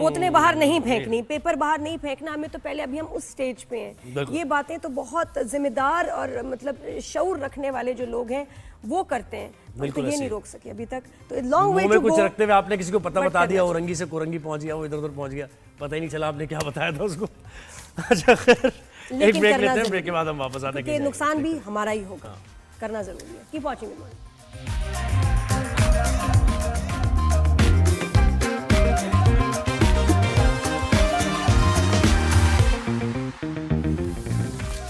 बोतलें बाहर नहीं फेंकनी, पेपर बाहर नहीं फेंकना। हमें तो पहले अभी हम उस स्टेज पे हैं। ये बातें तो बहुत जिम्मेदार और मतलब शऊर रखने वाले जो लोग हैं वो करते हैं, तो ये नहीं रोक सके अभी तक। तो लॉन्ग वे टू गो। कुछ रखते हुए आपने किसी को पता बता दिया, औरंगी से कोरंगी पहुंच गया, वो इधर उधर पहुंच गया, पता ही नहीं चला आपने क्या बताया था उसको। अच्छा खैर, एक ब्रेक लेते हैं, ब्रेक के बाद हम वापस आते हैं। नुकसान भी हमारा ही होगा, करना जरूरी है। Keep watching.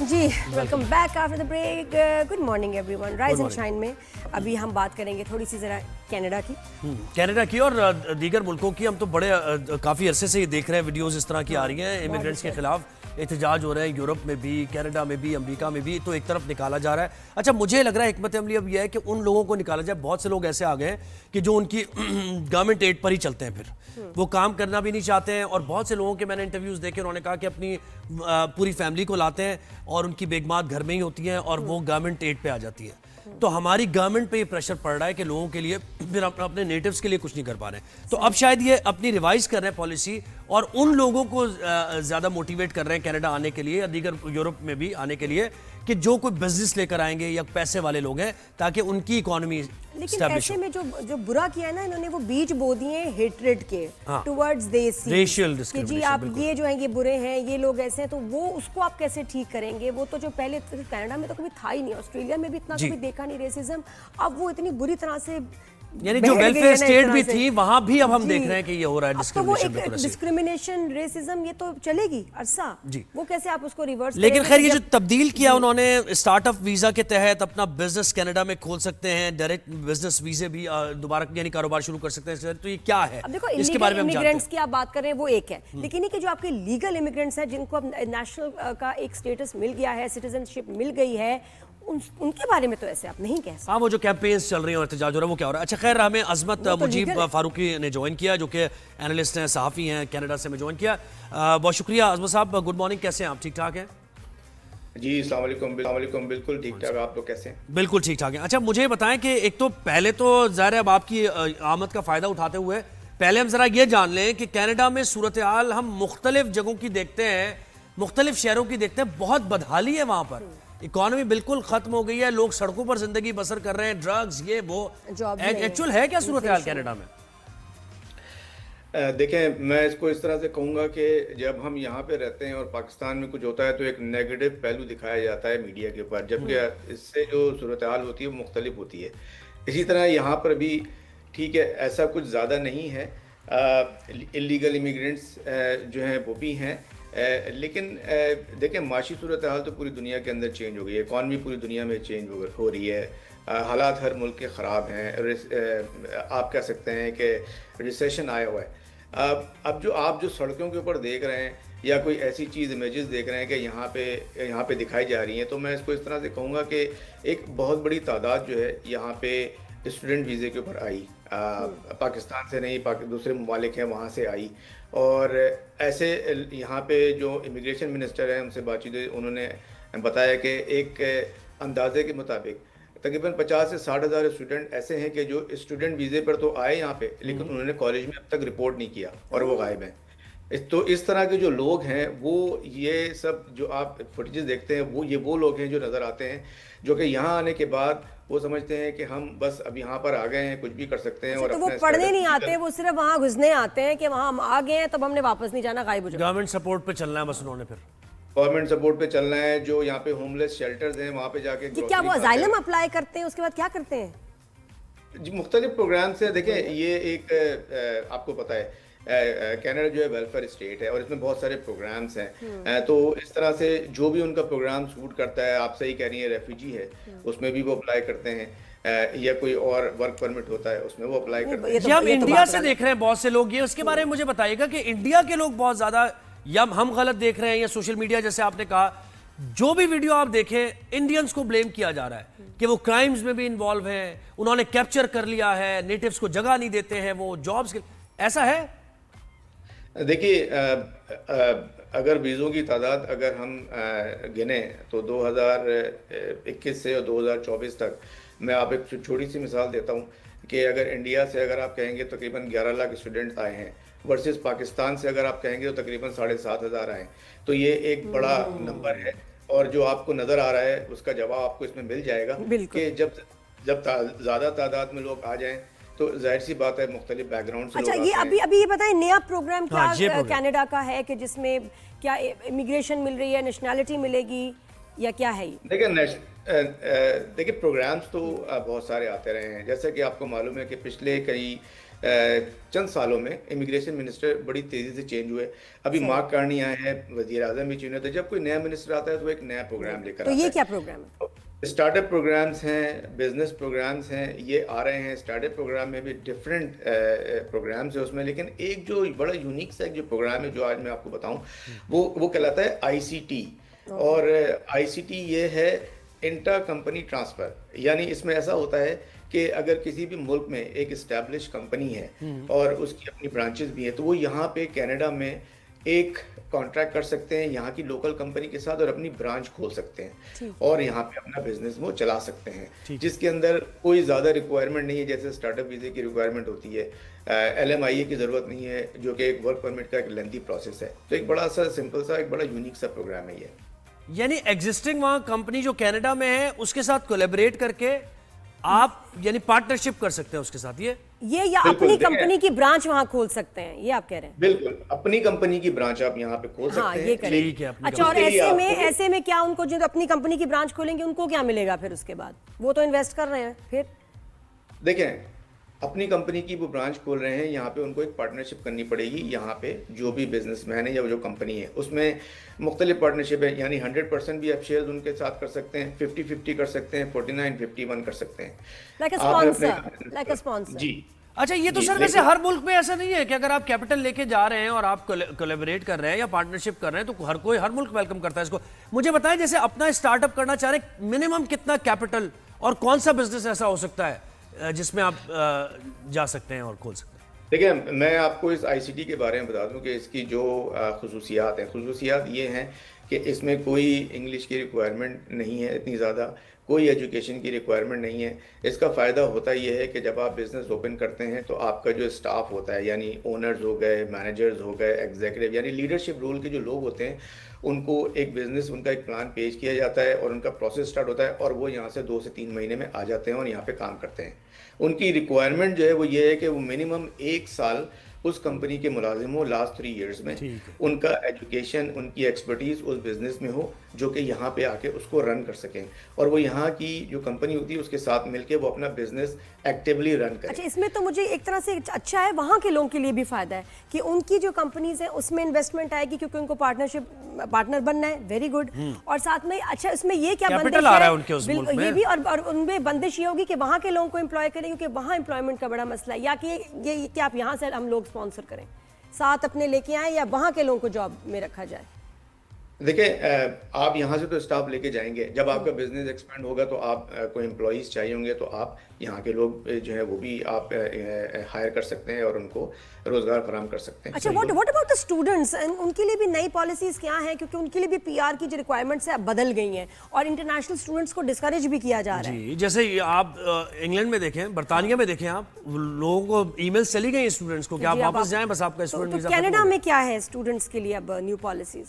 जी, welcome back after the break. Good morning everyone. Rise and shine में अभी हम बात करेंगे थोड़ी सी जरा कनाडा की और दीगर मुल्कों की। हम तो बड़े काफ़ी अरसे से ये देख रहे हैं, वीडियोस इस तरह की आ रही हैं, इमिग्रेंट्स के खिलाफ एहतजाज हो रहे हैं, यूरोप में भी, कनाडा में भी, अमेरिका में भी, तो एक तरफ निकाला जा रहा है। अच्छा, मुझे लग रहा है हिकमत अमली अब यह है कि उन लोगों को निकाला जाए। बहुत से लोग ऐसे आ गए हैं कि जो उनकी गवर्नमेंट एड पर ही चलते हैं, फिर वो काम करना भी नहीं चाहते हैं। और बहुत से लोगों के मैंने इंटरव्यूज़ देखे, उन्होंने कहा कि अपनी पूरी फैमिली को लाते हैं और उनकी बेगमात घर में ही होती हैं और वो गवर्नमेंट एड पे आ जाती है। तो हमारी गवर्नमेंट पे ये प्रेशर पड़ रहा है कि लोगों के लिए, फिर अपने नेटिव्स के लिए कुछ नहीं कर पा रहे हैं। तो अब शायद ये अपनी रिवाइज कर रहे हैं पॉलिसी, और उन लोगों को ज़्यादा मोटिवेट कर रहे हैं कनाडा आने के लिए या दीगर यूरोप में भी आने के लिए, कि जो कोई बिजनेस लेकर आएंगे या पैसे वाले लोग हैं, ताकि उनकी इकोनॉमी। लेकिन ऐसे में जो बुरा किया है ना इन्होंने, वो बीज बो दिए हेट्रेड के टुवर्ड्स देसी, रेशियल कि जी आप ये जो हैं ये बुरे हैं, ये लोग ऐसे हैं, तो वो उसको आप कैसे ठीक करेंगे? वो तो जो पहले कनाडा में तो कभी था ही नहीं, ऑस्ट्रेलिया में भी इतना कभी देखा नहीं रेसिज्म, अब वो इतनी बुरी तरह से यानी जो बहर गई वेलफेयर है ना इस स्टेट तरह भी से। थी वहां भी अब हम जी। देख रहे हैं कि ये हो रहा है अब तो वो डिस्क्रिमिनेशन। एक बिल्कुल ऐसे ही। डिस्क्रिमिनेशन रेसिज्म ये तो चलेगी अरसा जी। वो कैसे आप उसको रिवर्स लेकिन करेंगे खैर कि ये जो जब- तब्दील किया उन्होंने स्टार्टअप वीजा के तहत अपना बिजनेस कनाडा में खोल सकते हैं, डायरेक्ट बिजनेस वीजे भी दोबारा यानी कारोबार शुरू कर सकते हैं, तो ये क्या है अब देखो इसके बारे में हम जानते इमिग्रेंट्स हैं। की आप बात कर रहे हैं वो एक है, लेकिन ये कि जो आपके लीगल इमिग्रेंट्स हैं जिनको अब नेशनल का एक स्टेटस मिल गया है, सिटीजनशिप मिल गई है, उनके बारे में तो ऐसे आप नहीं कह सकते। हाँ, वो जो कैंपेन्स चल रही हैं और एहतजाज हो रहा है वो क्या हो रहा है। अच्छा खैर, हमें अजमत वो तो मुजीब legal है। फारूकी ने ज्वाइन किया, जो कि एनालिस्ट हैं, सहाफ़ी हैं, कनाडा से हमें ज्वाइन किया। बहुत शुक्रिया अजमत साहब, गुड मॉर्निंग, कैसे हैं आप? ठीक ठाक हैं? जी अस्सलाम वालेकुम, बिल्कुल ठीक ठाक। आप लोग कैसे हैं? बिल्कुल ठीक ठाक है। अच्छा मुझे बताएं कि एक तो पहले तो ज़ाहिर है अब आपकी आमद का फ़ायदा उठाते हुए पहले हम ज़रा ये जान लें कि कनाडा में सूरत हाल हम मुख्तलिफ जगहों की देखते हैं, मुख्तलिफ शहरों की देखते हैं, बहुत बदहाली है वहाँ पर। इकॉनमी बिल्कुल ख़त्म हो गई है, लोग सड़कों पर ज़िंदगी बसर कर रहे हैं, ड्रग्स ये वो। एक्चुअल है क्या सूरत हाल कनाडा में? देखें, मैं इसको इस तरह से कहूँगा कि जब हम यहाँ पे रहते हैं और पाकिस्तान में कुछ होता है तो एक नेगेटिव पहलू दिखाया जाता है मीडिया के ऊपर, जबकि इससे जो सूरत हाल होती है वो मुख्तलिफ होती है। इसी तरह यहाँ पर भी ठीक है, ऐसा कुछ ज़्यादा नहीं है, इलीगल इमिग्रेंट्स जो हैं वो भी हैं, लेकिन देखें माशी सूरत हाल तो पूरी दुनिया के अंदर चेंज हो गई है, इकॉनमी पूरी दुनिया में चेंज हो रही है, हालात हर मुल्क के ख़राब हैं, आप कह सकते हैं कि रिसेशन आया हुआ है। अब जो आप जो सड़कों के ऊपर देख रहे हैं या कोई ऐसी चीज़ इमेजेस देख रहे हैं कि यहाँ पे दिखाई जा रही हैं, तो मैं इसको इस तरह से कहूँगा कि एक बहुत बड़ी तादाद जो है यहाँ पे स्टूडेंट वीज़े के ऊपर आई, पाकिस्तान से नहीं, दूसरे ममालिक हैं वहाँ से आई, और ऐसे यहाँ पे जो इमिग्रेशन मिनिस्टर हैं उनसे बातचीत हुई, उन्होंने बताया कि एक अंदाजे के मुताबिक तकरीबन 50 से 60 हज़ार स्टूडेंट ऐसे हैं कि जो स्टूडेंट वीज़े पर तो आए यहाँ पे, लेकिन उन्होंने कॉलेज में अब तक रिपोर्ट नहीं किया और वो गायब हैं। तो इस तरह के जो लोग हैं वो ये सब जो आप फुटेजेस देखते हैं वो लोग हैं जो नज़र आते हैं, जो कि यहाँ आने के बाद वो समझते हैं कि हम बस अब यहाँ पर आ गए हैं, कुछ भी कर सकते हैं। और तो वो पढ़ने नहीं आते, वो सिर्फ वहाँ घुसने आते हैं कि वहाँ हम आ गए हैं तब हमने वापस नहीं जाना, गायब हो जाना। गवर्नमेंट सपोर्ट पे चलना है बस उन्होंने, फिर गवर्नमेंट सपोर्ट पे चलना है। जो यहाँ पे होमलेस शेल्टर्स हैं वहाँ पे जाके कि क्या वो अजाइलम अप्लाई करते हैं, उसके बाद क्या करते हैं? जी, मुख्तलिफ प्रोग्राम से देखें, ये एक आपको पता है कनाडा जो है वेलफेयर स्टेट है और इसमें बहुत सारे प्रोग्राम्स हैं, तो इस तरह से जो भी उनका प्रोग्राम सूट करता है, आप सही कह रही हैं, रेफ्यूजी है उसमें भी वो अप्लाई करते हैं, या कोई और वर्क परमिट होता है उसमें वो अप्लाई करते हैं। ये हम इंडिया से देख रहे हैं बहुत से लोग, ये उसके बारे में मुझे बताइएगा कि इंडिया के लोग बहुत ज्यादा या हम गलत देख रहे हैं या सोशल मीडिया जैसे आपने कहा, जो भी वीडियो आप देखें इंडियंस को ब्लेम किया जा रहा है कि वो क्राइम्स में भी इन्वॉल्व हैं, उन्होंने कैप्चर कर लिया है, नेटिव्स को जगह नहीं देते हैं, वो जॉब्स के, ऐसा है? देखिए, अगर वीज़ों की तादाद अगर हम गिने तो 2021 से और 2024 तक, मैं आप एक छोटी सी मिसाल देता हूँ कि अगर इंडिया से अगर आप कहेंगे तकरीबन 11 लाख स्टूडेंट आए हैं, वर्सेस पाकिस्तान से अगर आप कहेंगे तो तकरीबन 7,500 आए, तो ये एक बड़ा नंबर है। और जो आपको नज़र आ रहा है उसका जवाब आपको इसमें मिल जाएगा कि जब ज़्यादा तादाद में लोग आ जाएं तो जाहिर सी बात है मुख्तलिफ बैकग्राउंड से। अच्छा, लोग ये अभी ये बताएं, नया प्रोग्राम क्या कनाडा का है कि जिसमें क्या इमिग्रेशन मिल रही है, नेशनैलिटी मिलेगी या क्या है ये? देखिए प्रोग्राम्स तो बहुत सारे आते रहे हैं, जैसे कि आपको मालूम है कि पिछले कई चंद सालों में इमिग्रेशन मिनिस्टर बड़ी तेज़ी से चेंज हुए। अभी मार्क कार्नी आए हैं, वज़ीर आज़म भी चेंज हुए, तो जब कोई नया मिनिस्टर आता है तो एक नया प्रोग्राम लेकर आता है। तो ये क्या प्रोग्राम है? स्टार्टअप प्रोग्राम्स हैं, बिजनेस प्रोग्राम्स हैं, ये आ रहे हैं। स्टार्टअप प्रोग्राम में भी डिफरेंट प्रोग्राम्स है उसमें, लेकिन एक जो बड़ा यूनिक सा जो प्रोग्राम है जो आज मैं आपको बताऊं वो कहलाता है ICT। और ICT ये है इंटर कंपनी ट्रांसफ़र, यानी इसमें ऐसा होता है कि अगर किसी भी मुल्क में एक इस्टेब्लिश कंपनी है और उसकी अपनी ब्रांचेस भी हैं, तो वो यहाँ पे कनाडा में एक कॉन्ट्रैक्ट कर सकते हैं यहाँ की लोकल कंपनी के साथ और अपनी ब्रांच खोल सकते हैं और यहाँ पे अपना बिजनेस वो चला सकते हैं, जिसके अंदर कोई ज़्यादा रिक्वायरमेंट नहीं है जैसे स्टार्टअप वीज़े की रिक्वायरमेंट होती है, LMIA की ज़रूरत नहीं है जो कि एक वर्क परमिट का एक लेंथी प्रोसेस है। तो एक बड़ा सा सिंपल सा एक बड़ा यूनिक सा प्रोग्राम है ये। यानी एग्जिस्टिंग वहाँ कंपनी जो कनाडा में है उसके साथ कोलैबोरेट करके आप यानी पार्टनरशिप कर सकते हैं उसके साथ, ये या अपनी कंपनी की ब्रांच वहां खोल सकते हैं, ये आप कह रहे हैं? बिल्कुल, अपनी कंपनी की ब्रांच आप यहाँ पे खोल सकते हैं। ये करें। अच्छा, और ऐसे में क्या उनको जो अपनी कंपनी की ब्रांच खोलेंगे उनको क्या मिलेगा फिर उसके बाद? वो तो इन्वेस्ट कर रहे हैं। फिर देखें, अपनी कंपनी की वो ब्रांच खोल रहे हैं, यहाँ पे उनको एक पार्टनरशिप करनी पड़ेगी। यहाँ पे जो भी बिजनेसमैन है या जो कंपनी है उसमें मुख्तलिफ पार्टनरशिप है, यानी 100% भी आप शेयर उनके साथ कर सकते हैं, 50-50 कर सकते हैं, 49-51 कर सकते हैं। Like a sponsor. जी अच्छा, ये तो सर वैसे हर मुल्क में ऐसा नहीं है कि अगर आप कैपिटल लेके जा रहे हैं और आप कोलैबोरेट कर रहे हैं या पार्टनरशिप कर रहे हैं तो हर मुल्क वेलकम करता है इसको। मुझे बताएं, जैसे अपना स्टार्टअप करना चाह रहे हैं, मिनिमम कितना कैपिटल और कौन सा बिजनेस ऐसा हो सकता है जिसमें आप जा सकते हैं और खोल सकते हैं? देखिए, मैं आपको इस आईसीटी के बारे में बता दूं कि इसकी जो खुसूसियात हैं, खुसूसियात ये हैं कि इसमें कोई इंग्लिश की रिक्वायरमेंट नहीं है इतनी ज़्यादा, कोई एजुकेशन की रिक्वायरमेंट नहीं है। इसका फ़ायदा होता यह है कि जब आप बिज़नेस ओपन करते हैं तो आपका जो स्टाफ होता है, यानी ओनर्स हो गए, मैनेजर्स हो गए, एग्जीक्यूटिव यानी लीडरशिप रोल के जो लोग होते हैं, उनको एक बिज़नेस, उनका एक प्लान पेश किया जाता है और उनका प्रोसेस स्टार्ट होता है और वो यहाँ से 2 से 3 महीने में आ जाते हैं और यहाँ पे काम करते हैं। उनकी रिक्वायरमेंट जो है वो ये है कि वो मिनिमम 1 साल उस कंपनी के मुलाजिम हो लास्ट 3 इयर्स में, उनका एजुकेशन, उनकी एक्सपर्टीज उस बिजनेस में हो जो कि यहाँ पे आके उसको रन कर सकें और वो यहाँ की जो कंपनी होती है उसके साथ मिलके वो अपना बिजनेस एक्टिवली रन करें। अच्छा, इसमें तो मुझे एक तरह से अच्छा है, वहाँ के लोगों के लिए भी फायदा है कि उनकी जो कंपनीज है उसमें इन्वेस्टमेंट आएगी क्योंकि उनको पार्टनर बनना है, वेरी गुड। और साथ में अच्छा इसमें ये क्या बंदिश आ रहा है उनके उस मुल्क में? ये भी और उनमें बंदिश ये होगी कि वहाँ के लोगों को एम्प्लॉय करें क्योंकि वहाँ एम्प्लॉयमेंट का बड़ा मसला है, या कि ये कि आप यहाँ से हम लोग स्पॉन्सर करें, साथ अपने लेके आए या वहाँ के लोगों को जॉब में रखा जाए। देखिए, आप यहाँ से तो स्टाफ लेके जाएंगे, जब आपका बिजनेस एक्सपेंड होगा तो आप कोई एम्प्लॉइज चाहिए होंगे तो आप यहाँ के लोग जो है वो भी आप हायर कर सकते हैं और उनको रोजगार फराहम कर सकते हैं। अच्छा, व्हाट अबाउट द स्टूडेंट्स, उनके लिए भी नई पॉलिसीज क्या हैं? क्योंकि उनके लिए भी पीआर की जो रिक्वायरमेंट्स है बदल गई हैं और इंटरनेशनल स्टूडेंट्स को डिस्करेज भी किया जा रहा है। जी, जैसे आप इंग्लैंड में देखें, बरतानिया में देखें, आप लोगों को ईमेल चली गई स्टूडेंट्स को कि आप वापस जाएं, बस आपका स्टूडेंट वीजा। कनाडा में क्या है स्टूडेंट्स के लिए अब न्यू पॉलिसीज?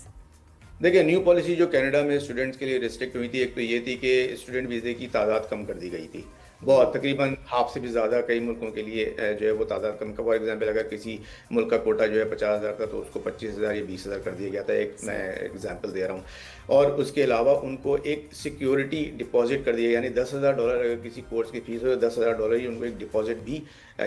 देखिए, न्यू पॉलिसी जो कनाडा में स्टूडेंट्स के लिए रिस्ट्रिक्ट हुई थी, एक तो ये थी कि स्टूडेंट वीज़े की तादाद कम कर दी गई थी, बहुत तकरीबन हाफ से भी ज़्यादा कई मुल्कों के लिए जो है वो तादाद कम। फॉर एग्जांपल, अगर किसी मुल्क का कोटा जो है 50,000 था तो उसको 25,000 या 20,000 कर दिया गया था, एक मैं एग्जांपल दे रहा हूँ। और उसके अलावा उनको एक सिक्योरिटी डिपॉजिट कर दिया, यानी $10,000 अगर किसी कोर्स की फीस हो तो $10,000 ही उनको एक डिपॉजिट भी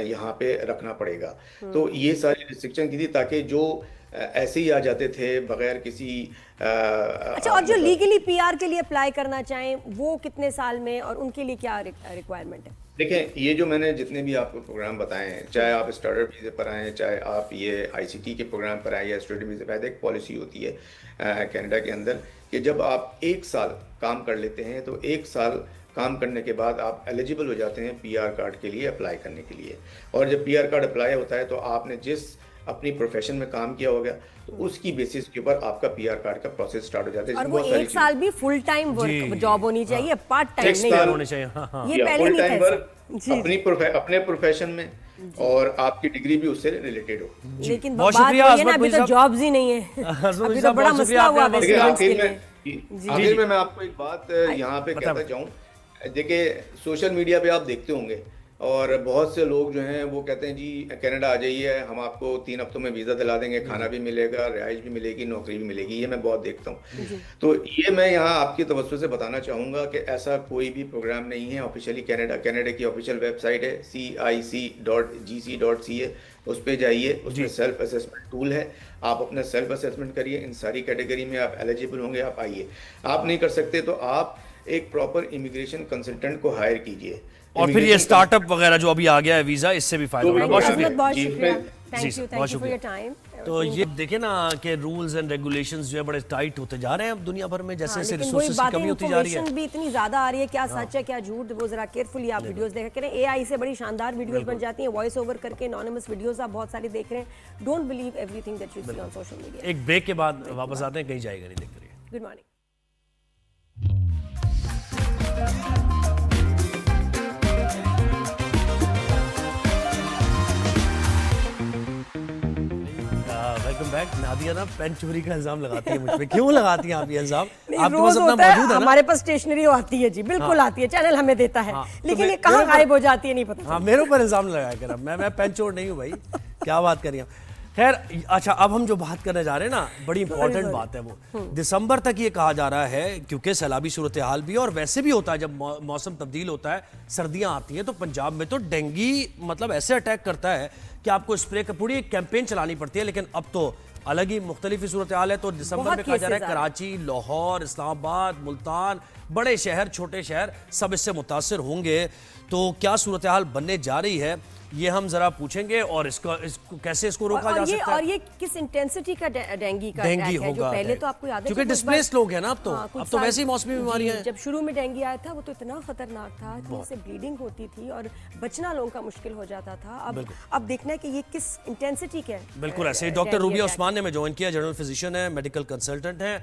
यहाँ पे रखना पड़ेगा। तो ये सारी रिस्ट्रिक्शन की थी ताकि जो ऐसे ही आ जाते थे बगैर किसी अच्छा, और जो लीगली पीआर के लिए अप्लाई करना चाहें वो कितने साल में और उनके लिए क्या रिक्वायरमेंट है? देखें, ये जो मैंने जितने भी आपको प्रोग्राम बताए हैं, चाहे आप स्टार्टअप वीज़े पर आएँ, चाहे आप ये आईसीटी के प्रोग्राम पर आएँ या स्टूडेंट वीज़े पर आए, एक पॉलिसी होती है कनाडा के अंदर कि जब आप 1 साल काम कर लेते हैं तो 1 साल काम करने के बाद आप एलिजिबल हो जाते हैं पीआर कार्ड के लिए अप्लाई करने के लिए। और जब पीआर कार्ड अप्लाई होता है तो आपने जिस अपनी प्रोफेशन में काम किया होगा तो उसकी बेसिस के ऊपर आपका पीआर कार्ड का प्रोसेस स्टार्ट हो जाता है। और वो 1 साल भी फुल टाइम जॉब होनी चाहिए, पार्ट टाइम नहीं होनी चाहिए। ये पहले नहीं था अपने प्रोफेशन में, और आपकी डिग्री भी उससे रिलेटेड हो। लेकिन बात ये ना, अभी तो जॉब्स ही नहीं है, अभी तो बड़ा मसला हुआ है स्टूडेंट्स के लिए। आखिर में मैं आपको एक बात यहाँ पे कहता जाऊँ, देखिए सोशल मीडिया पे आप देखते होंगे और बहुत से लोग जो हैं वो कहते हैं जी कनाडा आ जाइए, हम आपको 3 हफ्तों में वीज़ा दिला देंगे, खाना भी मिलेगा, रिहाइश भी मिलेगी, नौकरी भी मिलेगी। ये मैं बहुत देखता हूँ। तो ये मैं यहाँ आपकी तवज्जो से बताना चाहूँगा कि ऐसा कोई भी प्रोग्राम नहीं है ऑफिशियली। कनाडा की ऑफिशियल वेबसाइट है cic.gc.ca, उस पर जाइए, उसमें सेल्फ असेसमेंट टूल है, आप अपना सेल्फ असेसमेंट करिए, इन सारी कैटेगरी में आप एलिजिबल होंगे, आप आइए। आप नहीं कर सकते तो आप एक प्रॉपर इमिग्रेशन कंसल्टेंट को हायर कीजिए। और फिर ये स्टार्टअप वगैरह जो अभी आ गया है वीजा, इससे भी फायदा होगा। बहुत शुक्रिया, बहुत शुक्रिया। तो ये देखे ना कि रूल्स एंड रेगुलेशंस जो है बड़े टाइट होते जा रहे हैं अब दुनिया भर में, जैसे जैसे रिसोर्सेज की कमी होती जा रही है, भी इतनी ज्यादा आ रही है, क्या सच है क्या झूठ, वो जरा केयरफुली आप वीडियोस देखा करें। एआई से बड़ी शानदार वीडियोस बन जाती हैं, वॉइस ओवर करके एनोनिमस वीडियोस आप बहुत सारी देख रहे हैं। Don't believe everything that you see on social media. एक ब्रेक के बाद वापस आते हैं, कहीं जाएगा नहीं, देखते रहिए। Good morning. Welcome back. Nadia ना पेन चोरी का इल्जाम लगाती है मुझ पे, क्यों लगाती हैं आप ये इल्जाम? आपके पास अपना मौजूद है? हमारे पास स्टेशनरी आती है जी, बिल्कुल आती है, चैनल हमें देता है, लेकिन ये कहाँ गायब हो जाती है नहीं पता। हाँ, मेरे ऊपर इल्जाम लगाया कर, मैं पेन चोर नहीं हूँ भाई, क्या बात करिए। खैर, अच्छा, अब हम जो बात करने जा रहे हैं ना, बड़ी इंपॉर्टेंट बात है वो। दिसंबर तक ये कहा जा रहा है, क्योंकि सैलाबी सूरत हाल भी है और वैसे भी होता है जब मौसम तब्दील होता है, सर्दियां आती हैं, तो पंजाब में तो डेंगी मतलब ऐसे अटैक करता है कि आपको स्प्रे का पूरी एक कैंपेन चलानी पड़ती है। लेकिन अब तो अलग ही मुख्तलिफ सूरत हाल है। तो दिसंबर में कहा जा रहा है कराची, लाहौर, इस्लामाबाद, मुल्तान, बड़े शहर, छोटे शहर सब इससे मुतासर होंगे। तो क्या सूरत हाल बनने जा रही है, ये हम जरा पूछेंगे और इसको कैसे इसको रोका जा सकता है। और ये किस इंटेंसिटी का डेंगी होगा, जो पहले तो आपको याद है क्योंकि डिस्प्लेस लोग हैं ना अब तो वैसे ही मौसमी बीमारियां हैं। जब शुरू में डेंगी आया था वो तो इतना खतरनाक था कि उससे ब्लीडिंग होती थी और बचना लोगों का मुश्किल हो जाता था। अब देखना है कि ये किस इंटेंसिटी के है। बिल्कुल ऐसे ही डॉक्टर रूबिया उस्मान ने हमें ज्वाइन किया, जनरल फिजिशियन है, मेडिकल कंसल्टेंट है।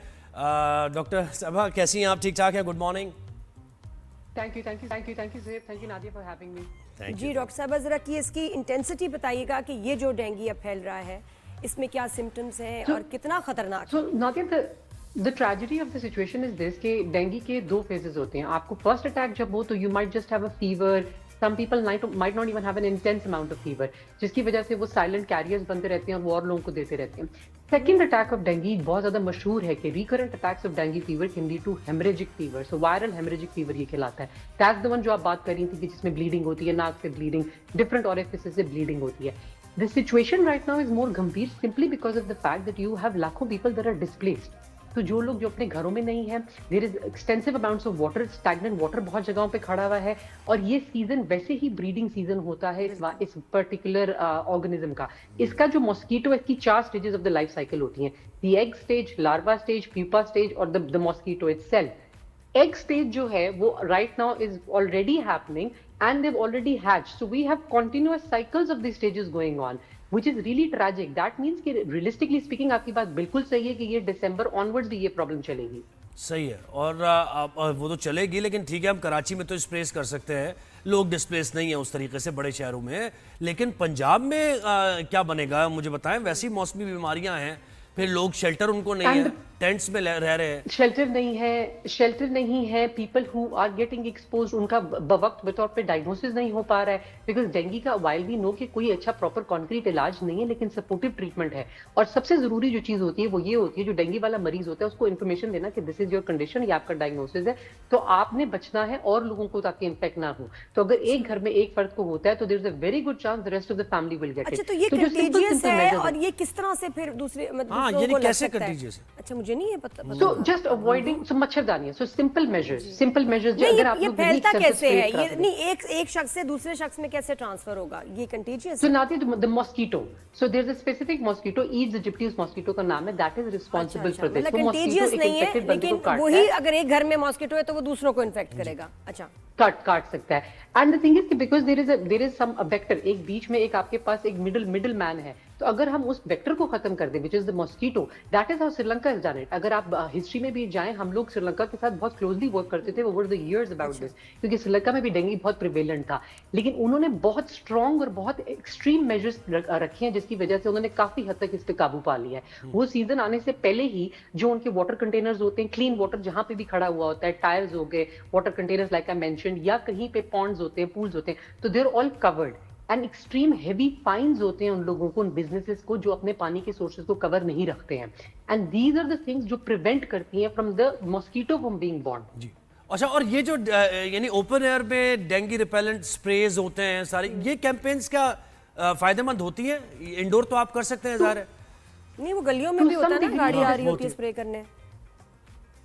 डॉक्टर साहबा कैसी हैं आप? ठीक ठाक हैं? Good morning. Thank you Nadia for having me. जी डॉक्टर साहब, जरा की इसकी इंटेंसिटी बताइएगा कि ये जो डेंगी अब फैल रहा है इसमें क्या सिम्टम्स हैं और कितना खतरनाक है। Nadia, the tragedy of the situation is this कि डेंगी के 2 फेजेस होते हैं। आपको फर्स्ट अटैक जब हो तो you might just have a fever, some people might not even have an intense amount of fever, जिसकी वजह से वो साइलेंट कैरियर्स बनते रहते हैं और वो और लोगों को देते रहते हैं। सेकेंड अटैक ऑफ डेंगी बहुत ज्यादा मशहूर है कि recurrent attacks of dengue fever can lead to haemorrhagic fever, so viral haemorrhagic fever ये कहलाता है। दैट्स द वन जो आप बात कर रही थी कि जिसमें ब्लीडिंग होती है, नाक से ब्लीडिंग, डिफरेंट ओरिफिसेस से ब्लीडिंग होती है। The situation right now is more गंभीर simply because of the fact that you have लाखों people that are displaced. तो जो लोग जो अपने घरों में नहीं है, there is extensive amounts of water, stagnant water बहुत जगहों पे खड़ा हुआ है। और ये सीजन वैसे ही ब्रीडिंग सीजन होता है इस पर्टिकुलर ऑर्गेनिज्म का। इसका जो मॉस्किटो है, इसकी 4 stages of the life cycle होती हैं, the egg stage, larva stage, pupa stage और the mosquito itself. Egg stage जो है वो right now is already happening and they've already hatched, so we have continuous cycles of these stages going on, which is really tragic. That means कि realistically speaking आपकी बात बिल्कुल सही है कि ये दिसंबर ऑनवर्ड्स भी ये प्रॉब्लम चलेगी। सही है, और वो तो चलेगी, लेकिन ठीक है, हम कराची में तो स्प्रेस कर सकते हैं, लोग डिस्प्लेस नहीं है उस तरीके से बड़े शहरों में। लेकिन पंजाब में क्या बनेगा मुझे बताएं। वैसी मौसमी बीमारियां हैं, फिर लोग शेल्टर उनको नहीं है, टेंट्स में रह रहे हैं, शेल्टर नहीं है, people who are getting exposed उनका बवक्त बतौर पे डायग्नोसिस नहीं हो पा रहा है, बिकॉज डेंगी का वाइल भी नो कि कोई अच्छा प्रॉपर कॉन्क्रीट इलाज नहीं है, लेकिन सपोर्टिव ट्रीटमेंट है। और सबसे जरूरी जो चीज होती है वो ये होती है, जो डेंगी वाला मरीज होता है उसको इन्फॉर्मेशन देना कि दिस इज योर कंडीशन, ये आपका डायग्नोसिस है, तो आपने बचना है और लोगों को ताकि इन्फेक्ट ना हो। तो अगर एक घर में एक फर्द को होता है तो there is a very good chance the rest of the family will get it. अच्छा, तो ये कंटेजियस है और ये किस तरह से फिर दूसरे मतलब ये कैसे कंटेजियस है? अच्छा, मुझे नहीं है पता। So just avoiding मच्छरदानी, so simple measures अगर आप ये फैलता कैसे है? ये नहीं एक शख्स से दूसरे शख्स में कैसे ट्रांसफर होगा? ये कंटेजियस है? So नाती the mosquito, so there's a specific mosquito, Aedes aegypti mosquito का नाम है, that is responsible for this. मतलब कंटेजियस नहीं है, लेकिन वही अगर एक घर में मॉस्किटो है तो वो दूसरों को इन्फेक्ट करेगा। अच्छा, काट सकता है। एंड द थिंग इज कि because there is some vector, एक बीच में एक आपके पास एक मिडिल मैन है, तो अगर हम उस वेक्टर को खत्म कर दें which is the mosquito, that is how Sri Lanka is done it. अगर आप हिस्ट्री में भी जाएं, हम लोग श्रीलंका के साथ बहुत क्लोजली वर्क करते थे over the years about this, क्योंकि श्रीलंका में भी डेंगू बहुत प्रिवेलेंट था, लेकिन उन्होंने बहुत स्ट्रॉन्ग और बहुत एक्सट्रीम मेजर्स रखे हैं, जिसकी वजह से उन्होंने काफी हद तक इस पे काबू पा लिया है। वो सीजन आने से पहले ही जो उनके वाटर कंटेनर्स होते हैं, क्लीन वाटर जहां पे भी खड़ा हुआ होता है, टायर्स हो गए, water containers like I mentioned, या कहीं पे पॉन्ड्स होते हैं, पूल्स होते हैं, तो they are all covered. And extreme heavy fines होते हैं उन लोगों को, उन बिजनेसेस को जो अपने पानी के सोर्सेज को कवर नहीं रखते हैं। And these are the things जो प्रिवेंट करती हैं from the mosquito from being born. जी, अच्छा, और ये जो यानी ओपन एयर में डेंगी रिपेलेंट स्प्रेज होते हैं सारे, ये कैंपेन्स क्या फायदेमंद होती हैं? इंडोर तो आप कर सकते हैं, ज़ाहिर है। नहीं, वो गलियों में भी होता है ना, गाड़ी आ रही होती है स्प्रे करने।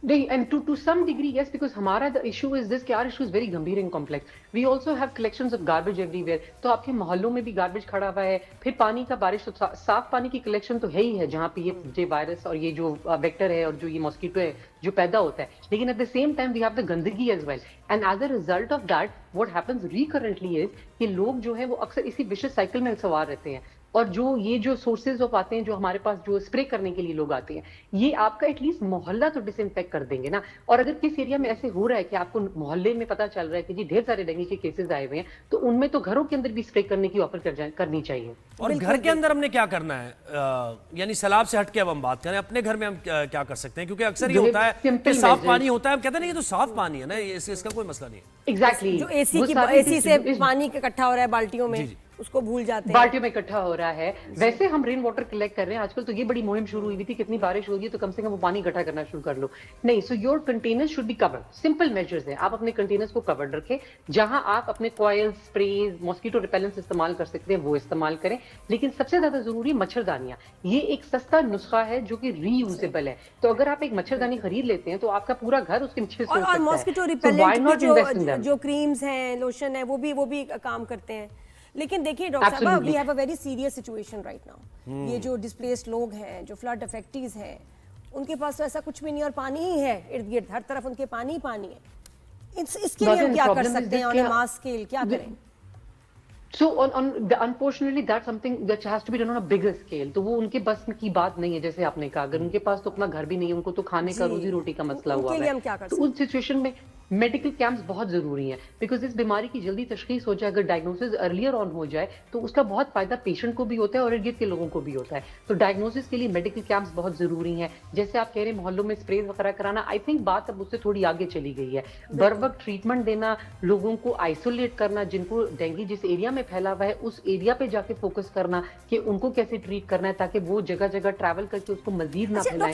नहीं, and to some degree yes, because हमारा the issue is this कि our issue is very गंभीर and complex. We also have collections of garbage everywhere. तो आपके मोहल्लों में भी गार्बेज खड़ा हुआ है, फिर पानी का बारिश, तो साफ पानी की कलेक्शन तो है ही है जहाँ पे ये वायरस और ये जो वेक्टर है और जो ये मॉस्किटो है जो पैदा होता है, लेकिन at the same time we have the गंदगी as well, and as a result of that what happens recurrently is कि लोग जो है वो अक्सर इसी विशियस साइकिल में सवार रहते हैं। और जो ये जो सोर्सेज ऑफ आते हैं, जो हमारे पास जो स्प्रे करने के लिए लोग आते हैं, ये आपका एटलीस्ट मोहल्ला तो डिसइंफेक्ट कर देंगे ना। और अगर किस एरिया में ऐसे हो रहा है कि आपको मोहल्ले में पता चल रहा है कि जी ढेर सारे डेंगू के केसेस आए हुए हैं, तो उनमें तो घरों के अंदर भी स्प्रे करने की ऑफर करनी चाहिए। और घर के अंदर हमने क्या करना है, यानी सैलाब से हटके अब हम बात करें, अपने घर में हम क्या कर सकते हैं? क्योंकि अक्सर ये होता है कि साफ पानी होता है, हम कहते हैं नहीं ये तो साफ पानी है ना, इसका कोई मसला नहीं है। एग्जैक्टली, जो एसी से पानी इकट्ठा हो रहा है बाल्टियों में, उसको भूल जाते हैं, बाल्टियों में इकट्ठा हो रहा है। वैसे हम रेन वाटर कलेक्ट कर रहे हैं आजकल, तो ये बड़ी मुहिम शुरू हुई थी, कितनी बारिश हो रही है तो कम से कम वो पानी इकट्ठा करना शुरू कर लो। नहीं, so your containers should be covered. Simple measures है, आप अपने कंटेनर्स को कवर्ड रखें। जहां आप अपने कॉइल, स्प्रेज, मॉस्किटो रिपेलेंट्स इस्तेमाल कर सकते हैं वो इस्तेमाल करें, लेकिन सबसे ज्यादा जरूरी मच्छरदानियां। ये एक सस्ता नुस्खा है जो कि रीयूजेबल है, तो अगर आप एक मच्छरदानी खरीद लेते हैं तो आपका पूरा घर उसके नीचे सो सकता है। Mosquito So why repellent not invest in them? जो क्रीम्स हैं, लोशन है, वो भी काम करते हैं। लेकिन देखिए डॉक्टर साहब, we have a very serious situation right now. ये जो डिस्प्लेस्ड लोग हैं, जो फ्लड अफेक्टीज हैं, उनके पास तो ऐसा कुछ भी नहीं और पानी ही है इर्द गिर्द, हर तरफ उनके पानी ही पानी है। इसके लिए हम क्या कर सकते हैं ऑन अ मास स्केल, क्या करें? So unfortunately that's something that has to be done on a bigger scale. तो वो उनके बस की बात नहीं है। जैसे आपने कहा, अगर उनके पास तो अपना घर भी नहीं है, उनको तो खाने का, रोजी रोटी का मसला हुआ है, तो उस सिचुएशन में मेडिकल कैंप्स बहुत जरूरी हैं, बिकॉज इस बीमारी की जल्दी तशखीस हो जाए, अगर डायग्नोसिस अर्लियर ऑन हो जाए तो उसका बहुत फायदा पेशेंट को भी होता है और इर्द गिर्द के लोगों को भी होता है। तो डायग्नोसिस के लिए मेडिकल कैंप्स बहुत जरूरी हैं। जैसे आप कह रहे हैं मोहल्लों में स्प्रेज वगैरह कराना, आई थिंक बात अब उससे थोड़ी आगे चली गई है। बर वक्त ट्रीटमेंट देना, लोगों को आइसोलेट करना, जिनको डेंगू जिस एरिया में फैला हुआ है उस एरिया पे जाके फोकस करना कि उनको कैसे ट्रीट करना है, ताकि वो जगह जगह ट्रैवल करके उसको मजीद ना फैलाए।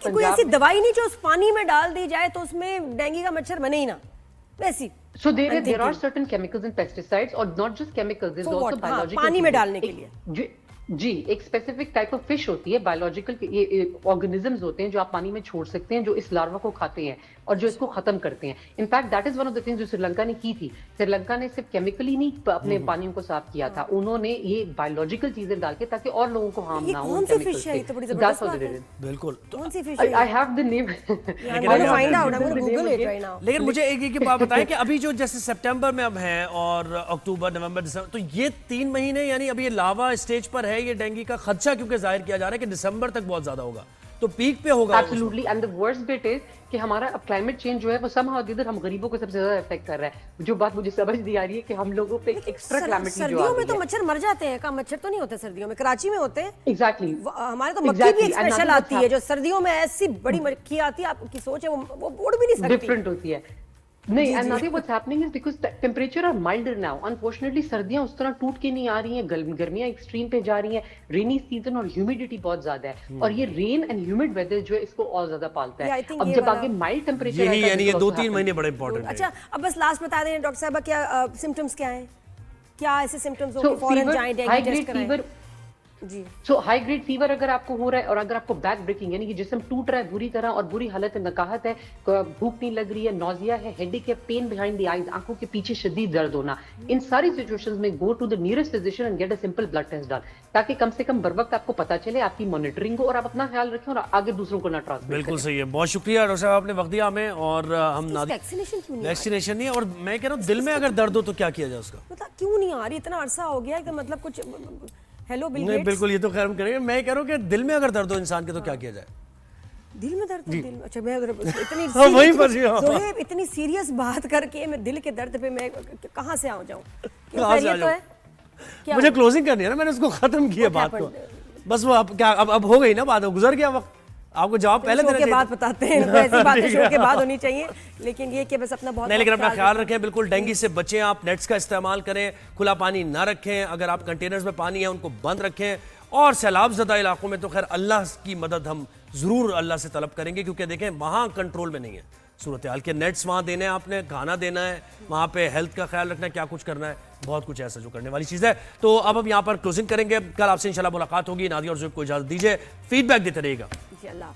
कोई ऐसी दवाई नहीं जो उस पानी में डाल दी जाए तो उसमें डेंगू का मच्छर बने ही ना वैसी? So there are certain chemicals and pesticides, or not just chemicals, there's also biological पानी में डालने के लिए जी एक स्पेसिफिक टाइप ऑफ फिश होती है, बायोलॉजिकल ये ऑर्गेनिजम्स होते हैं जो आप पानी में छोड़ सकते हैं, जो इस लार्वा को खाते हैं और जो इसको खत्म करते हैं। In fact that is one of the things जो श्रीलंका ने की थी। श्रीलंका ने सिर्फ केमिकली नहीं अपने पानियों को साफ किया था, उन्होंने ये बायोलॉजिकल चीजें डाल के ताकि और लोगों को हार्म ना हो। कौन सी फिश है? तो बड़ी जबरदस्त बात है। बिल्कुल, कौन सी फिश है? I have the name, I want to find out, I want to Google it right now. लेकिन मुझे एक बात बताएं कि अभी जो जैसे सितंबर में अब है और अक्टूबर, नवंबर, दिसंबर, तो ये 3 महीने यानी अभी ये लावा स्टेज पर है, ये डेंगू का खदशा क्योंकि जाहिर किया जा रहा है कि दिसंबर तक बहुत ज्यादा होगा, तो पीक पे होगा। Absolutely, and the worst bit is कि हमारा अब क्लाइमेट चेंज जो है वो समहाउ इधर हम गरीबों को सबसे ज्यादा इफेक्ट कर रहा है। जो बात मुझे समझ नहीं आ रही है कि हम लोगों पे एक्स्ट्रा क्लाइमेट जो सर्दियों में तो मच्छर मर जाते हैं, कहाँ मच्छर तो नहीं होते सर्दियों में? कराची में होते हैं। एग्जैक्टली, हमारे तो मक्खी भी एक स्पेशल आती है जो सर्दियों में ऐसी बड़ी मक्खी आती है, आपकी सोच है वो उड़ भी नहीं सकती, डिफरेंट होती है। नहीं, and Nadia what's happening is because temperature are milder now. Unfortunately सर्दियां उस तरह टूट के नहीं आ रही हैं, गर्मियां एक्सट्रीम पे जा रही हैं, रेनी सीजन और ह्यूमिडिटी बहुत ज्यादा है, और ये रेन एंड ह्यूमिड वेदर जो है इसको और ज्यादा पालता है। अब जब आगे माइल्ड टेंपरेचर यही यानी ये 2-3 महीने बड़े इंपॉर्टेंट है। अच्छा, अब बस लास्ट बता दें डॉक्टर साहब, क्या सिम्टम्स क्या हैं? क्या ऐसे सिम्टम्स हो कि फौरन जाएं डेंगू टेस्ट कराएं? जी, सो हाई ग्रेड फीवर अगर आपको हो रहा है और अगर आपको बैक ब्रेकिंग यानी कि जिस्म टूट रहा है बुरी तरह और बुरी हालत है, नकाहत है, भूख नहीं लग रही है, नौजिया है, हेडेक है, पेन बिहाइंड द आईज, आंखों के पीछे शदीद दर्द होना, इन सारी सिचुएशंस में go to the nearest physician and get a simple blood test done, ताकि कम से कम बर वक्त आपको पता चले, आपकी मॉनिटरिंग हो और आप अपना ख्याल रखें और आगे दूसरों को ना ट्रांसमिट करें। बिल्कुल सही है, बहुत शुक्रिया डॉक्टर साहब, आपने वक्त दिया हमें। और हम वैक्सीनेशन नहीं है, और मैं कह रहा हूँ दिल में अगर दर्द हो तो क्या किया जाए उसका? मतलब क्यों नहीं आ रही? इतना अरसा हो गया कि मतलब कुछ हेलो बिल नहीं, बिल्कुल ये तो खैर हम करेंगे। मैं कह रहा हूँ कि दिल में अगर दर्द हो इंसान के तो क्या किया जाए? दिल में दर्द, दिल में, अच्छा मैं इतनी वहीं फंसी हूं। जोहेब इतनी सीरियस बात करके मैं दिल के दर्द पे मैं कहां से आ जाऊं? कहां से आ जाऊं? मुझे क्लोजिंग करनी है ना, मैंने उसको खत्म किया बात को, बस वो अब क्या अब हो गई ना बात, गुजर गया वक्त, आपको जवाब पहले देने के बाद बताते हैं, ऐसी बातें शो के बाद होनी चाहिए, लेकिन ये कि बस अपना बहुत नहीं, लेकिन अपना ख्याल रखें, बिल्कुल डेंगू से बचें, आप नेट्स का इस्तेमाल करें, खुला पानी ना रखें, अगर आप कंटेनर्स में पानी है उनको बंद रखें, और सैलाब ज़दा इलाकों में तो खैर अल्लाह की मदद हम ज़रूर अल्लाह से तलब करेंगे, क्योंकि देखें वहाँ कंट्रोल में नहीं है सूरत हाल के। नेट्स वहाँ देने हैं आपने, खाना देना है, वहाँ पे हेल्थ का ख्याल रखना है, क्या कुछ करना है, बहुत कुछ ऐसा जो करने वाली चीज़ है। तो अब हम यहाँ पर क्लोजिंग करेंगे, कल आपसे इंशाल्लाह मुलाकात होगी। नादिया और ज़ुब को इजाज़त दीजिए, फीडबैक देते रहिएगा। अल्लाह।